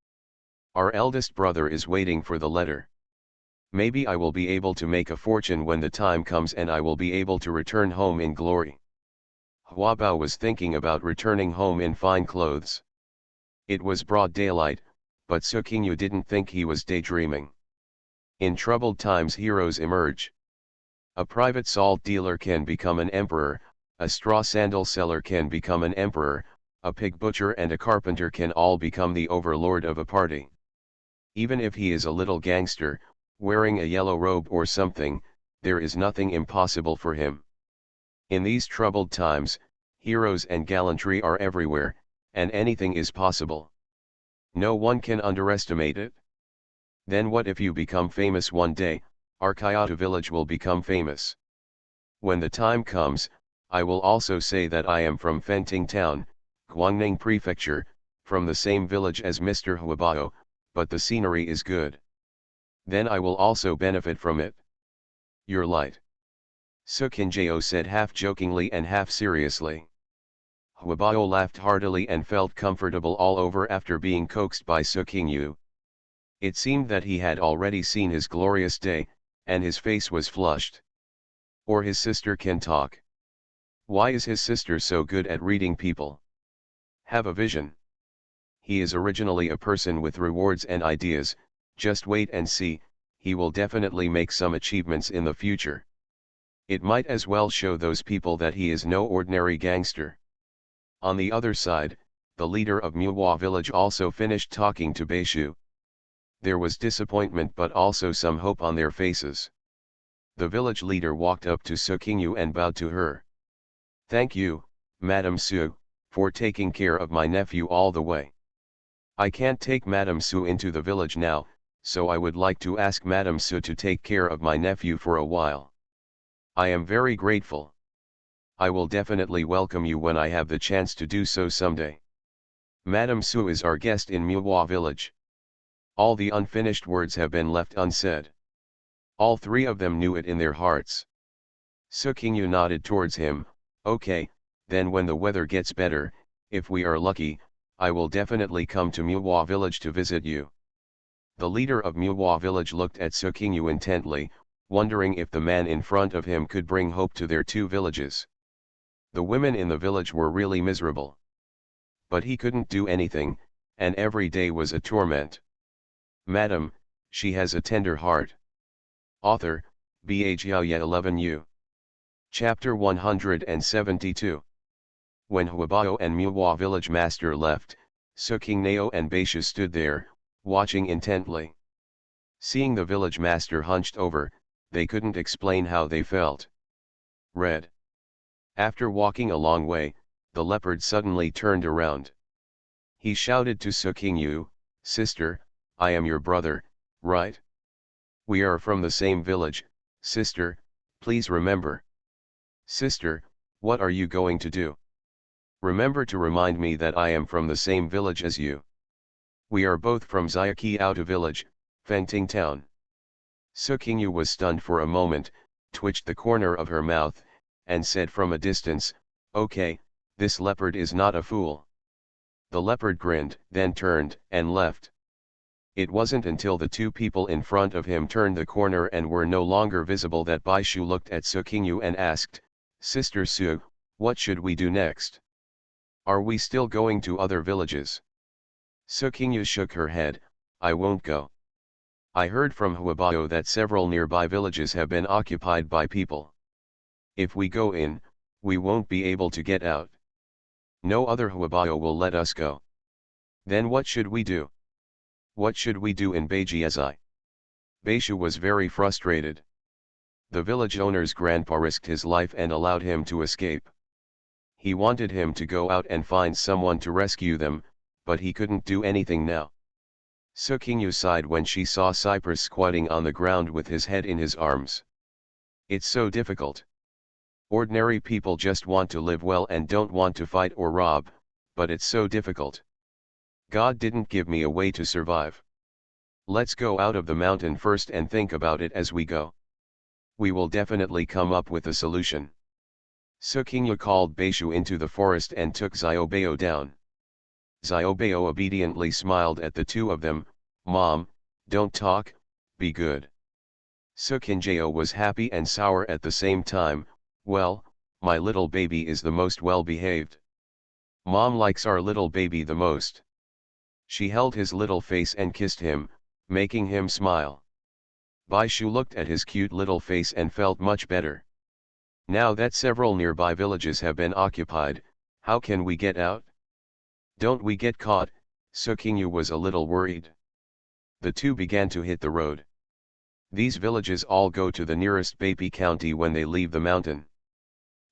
Our eldest brother is waiting for the letter. Maybe I will be able to make a fortune when the time comes and I will be able to return home in glory. Huabao was thinking about returning home in fine clothes. It was broad daylight, but Sukingyu didn't think he was daydreaming. In troubled times heroes emerge. A private salt dealer can become an emperor, a straw sandal seller can become an emperor, a pig butcher and a carpenter can all become the overlord of a party. Even if he is a little gangster, wearing a yellow robe or something, there is nothing impossible for him. In these troubled times, heroes and gallantry are everywhere, and anything is possible. No one can underestimate it. Then what if you become famous one day? Our Kyoto village will become famous. When the time comes, I will also say that I am from Fenting Town, Guangning Prefecture, from the same village as Mr. Huabao, but the scenery is good. Then I will also benefit from it. You're light. Sukinjao said half jokingly and half seriously. Huabao laughed heartily and felt comfortable all over after being coaxed by Sukingyu. It seemed that he had already seen his glorious day, and his face was flushed. Or his sister can talk. Why is his sister so good at reading people? Have a vision. He is originally a person with rewards and ideas, just wait and see, he will definitely make some achievements in the future. It might as well show those people that he is no ordinary gangster. On the other side, the leader of Muhua village also finished talking to Baishu. There was disappointment but also some hope on their faces. The village leader walked up to Sukingyu and bowed to her. Thank you, Madame Su, for taking care of my nephew all the way. I can't take Madame Su into the village now, so I would like to ask Madame Su to take care of my nephew for a while. I am very grateful. I will definitely welcome you when I have the chance to do so someday. Madame Su is our guest in Muhua village. All the unfinished words have been left unsaid. All three of them knew it in their hearts. Sukingyu nodded towards him. Okay, then when the weather gets better, if we are lucky, I will definitely come to Muhua village to visit you. The leader of Muhua village looked at Sukingyu intently, wondering if the man in front of him could bring hope to their two villages. The women in the village were really miserable. But he couldn't do anything, and every day was a torment. Madam, she has a tender heart. Author, Bhaya 11U. Chapter 172. When Huabao and Muwa village master left, Sukingnao and Baisha stood there, watching intently. Seeing the village master hunched over, they couldn't explain how they felt. Red. After walking a long way, the leopard suddenly turned around. He shouted to Sukingyu, "Sister, I am your brother, right? We are from the same village, sister, please remember." "Sister, what are you going to do? Remember to remind me that I am from the same village as you. We are both from Xiaki Outer village, Fengting town." Sukingyu was stunned for a moment, twitched the corner of her mouth, and said from a distance, "Okay, this leopard is not a fool." The leopard grinned, then turned and left. It wasn't until the two people in front of him turned the corner and were no longer visible that Baishu looked at Sukingyu and asked, "Sister Su, what should we do next? Are we still going to other villages?" Sukingyu shook her head, "I won't go. I heard from Huabao that several nearby villages have been occupied by people. If we go in, we won't be able to get out. No other Huabao will let us go. Then what should we do? What should we do in Beijiazai?" Baishu was very frustrated. The village owner's grandpa risked his life and allowed him to escape. He wanted him to go out and find someone to rescue them, but he couldn't do anything now. Sukingyu sighed when she saw Cypress squatting on the ground with his head in his arms. "It's so difficult. Ordinary people just want to live well and don't want to fight or rob, but it's so difficult. God didn't give me a way to survive. Let's go out of the mountain first and think about it as we go. We will definitely come up with a solution." Sukingyu called Baishu into the forest and took Xiaobao down. Xiaobao obediently smiled at the two of them. "Mom, don't talk, be good." Sukinjao was happy and sour at the same time. "Well, my little baby is the most well-behaved. Mom likes our little baby the most." She held his little face and kissed him, making him smile. Baishu looked at his cute little face and felt much better. "Now that several nearby villages have been occupied, how can we get out? Don't we get caught?" Sukingyu was a little worried. The two began to hit the road. These villages all go to the nearest Beipi County when they leave the mountain.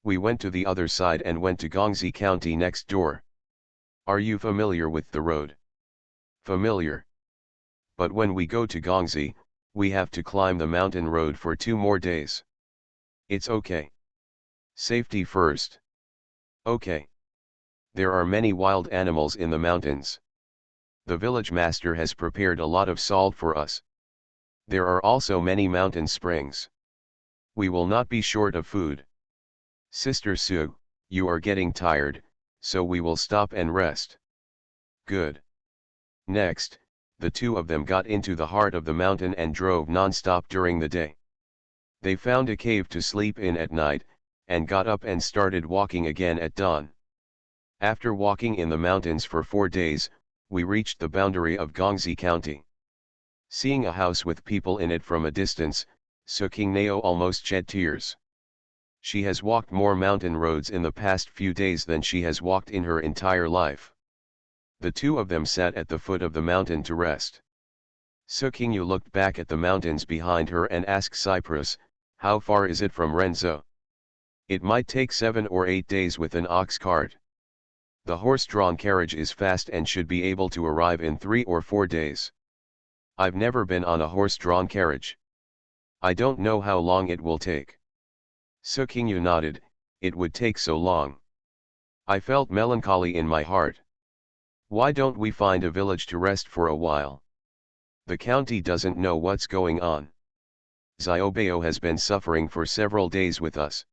We went to the other side and went to Gongzi County next door. Are you familiar with the road? Familiar. But when we go to Gongzi, we have to climb the mountain road for 2 more days. It's okay. Safety first. Okay. There are many wild animals in the mountains. The village master has prepared a lot of salt for us. There are also many mountain springs. We will not be short of food. Sister Su, you are getting tired, so we will stop and rest." "Good." Next, the two of them got into the heart of the mountain and drove non-stop during the day. They found a cave to sleep in at night, and got up and started walking again at dawn. After walking in the mountains for 4 days, we reached the boundary of Gongzi County. Seeing a house with people in it from a distance, Sukingnao almost shed tears. She has walked more mountain roads in the past few days than she has walked in her entire life. The two of them sat at the foot of the mountain to rest. Sukingyu looked back at the mountains behind her and asked Cypress, "How far is it from Renzo?" "It might take 7 or 8 days with an ox cart. The horse-drawn carriage is fast and should be able to arrive in 3 or 4 days. I've never been on a horse-drawn carriage. I don't know how long it will take." Sukingyu nodded. "It would take so long. I felt melancholy in my heart. Why don't we find a village to rest for a while? The county doesn't know what's going on. Xiaobao has been suffering for several days with us.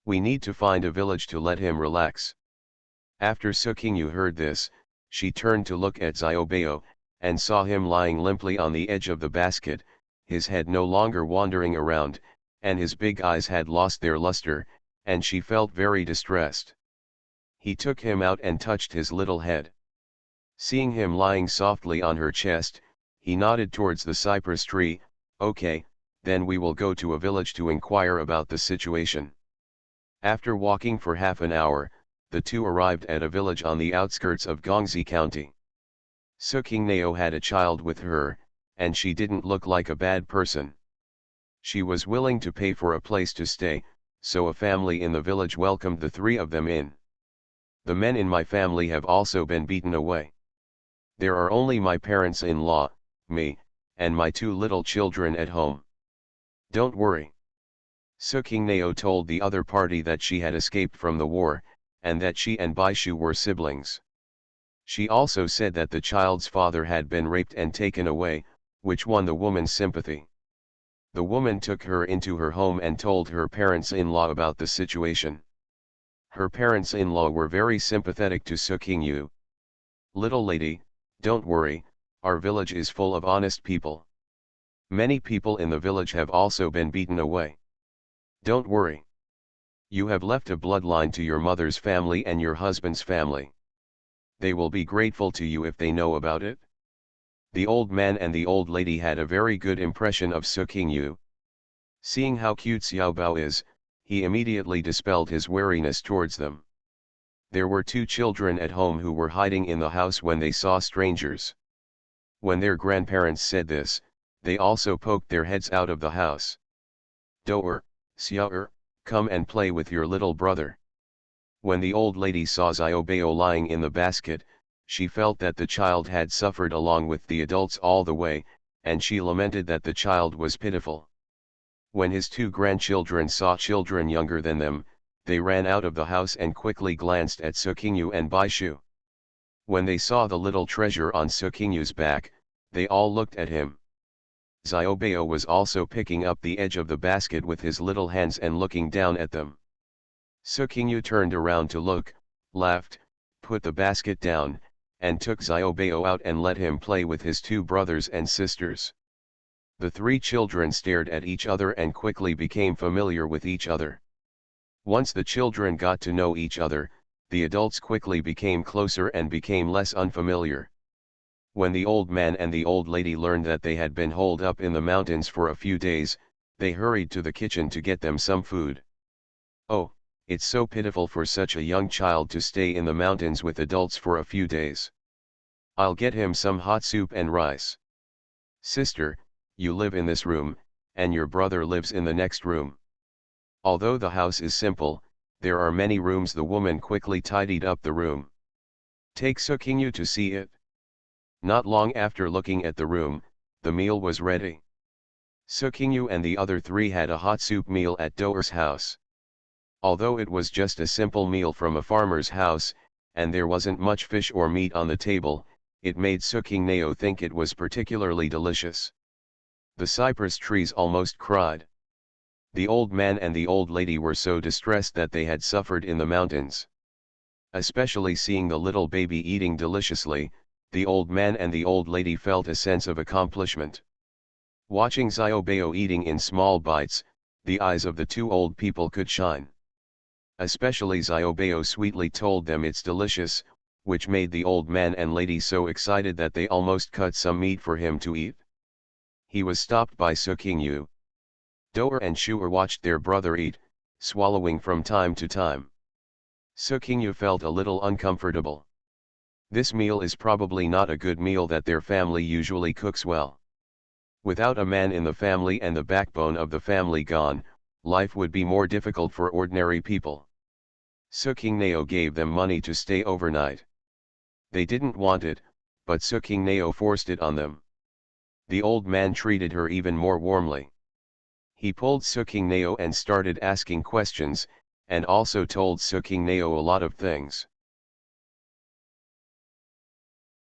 We need to find a village to let him relax." After Sukingyu heard this, she turned to look at Xiaobao, and saw him lying limply on the edge of the basket, his head no longer wandering around, and his big eyes had lost their luster, and she felt very distressed. He took him out and touched his little head. Seeing him lying softly on her chest, he nodded towards the cypress tree. "Okay, then we will go to a village to inquire about the situation. After walking for half an hour, the two arrived at a village on the outskirts of Gongzi County. Sukingnao had a child with her, and she didn't look like a bad person. She was willing to pay for a place to stay, so a family in the village welcomed the three of them in. The men in my family have also been beaten away. There are only my parents-in-law, me, and my two little children at home. Don't worry. Sukingnao told the other party that she had escaped from the war, and that she and Baishu were siblings. She also said that the child's father had been raped and taken away, which won the woman's sympathy. The woman took her into her home and told her parents-in-law about the situation. Her parents-in-law were very sympathetic to Sukingyu. Little lady, don't worry, our village is full of honest people. Many people in the village have also been beaten away. Don't worry. You have left a bloodline to your mother's family and your husband's family. They will be grateful to you if they know about it. The old man and the old lady had a very good impression of Sukingyu. Seeing how cute Xiaobao is, he immediately dispelled his wariness towards them. There were two children at home who were hiding in the house when they saw strangers. When their grandparents said this, they also poked their heads out of the house. Doer, Xiaoer, come and play with your little brother. When the old lady saw Xiaobao lying in the basket, she felt that the child had suffered along with the adults all the way, and she lamented that the child was pitiful. When his two grandchildren saw children younger than them, they ran out of the house and quickly glanced at Sukingyu and Baishu. When they saw the little treasure on Sukingyu's back, they all looked at him. Xiaobao was also picking up the edge of the basket with his little hands and looking down at them. Sukingyu turned around to look, laughed, put the basket down, and took Xiaobao out and let him play with his two brothers and sisters. The three children stared at each other and quickly became familiar with each other. Once the children got to know each other, the adults quickly became closer and became less unfamiliar. When the old man and the old lady learned that they had been holed up in the mountains for a few days, they hurried to the kitchen to get them some food. Oh, it's so pitiful for such a young child to stay in the mountains with adults for a few days. I'll get him some hot soup and rice. Sister, you live in this room, and your brother lives in the next room. Although the house is simple, there are many rooms. The woman quickly tidied up the room. Take Sukingyu to see it. Not long after looking at the room, the meal was ready. Sukingyu and the other three had a hot soup meal at Doer's house. Although it was just a simple meal from a farmer's house, and there wasn't much fish or meat on the table, it made Sukingnao think it was particularly delicious. The cypress trees almost cried. The old man and the old lady were so distressed that they had suffered in the mountains. Especially seeing the little baby eating deliciously, the old man and the old lady felt a sense of accomplishment. Watching Xiaobao eating in small bites, the eyes of the two old people could shine. Especially Xiaobao sweetly told them it's delicious, which made the old man and lady so excited that they almost cut some meat for him to eat. He was stopped by Sukingyu. Doer and Shuer watched their brother eat, swallowing from time to time. Sukingyu felt a little uncomfortable. This meal is probably not a good meal that their family usually cooks well. Without a man in the family and the backbone of the family gone, life would be more difficult for ordinary people. Sukingnao gave them money to stay overnight. They didn't want it, but Sukingnao forced it on them. The old man treated her even more warmly. He pulled Sukingnao and started asking questions, and also told Sukingnao a lot of things.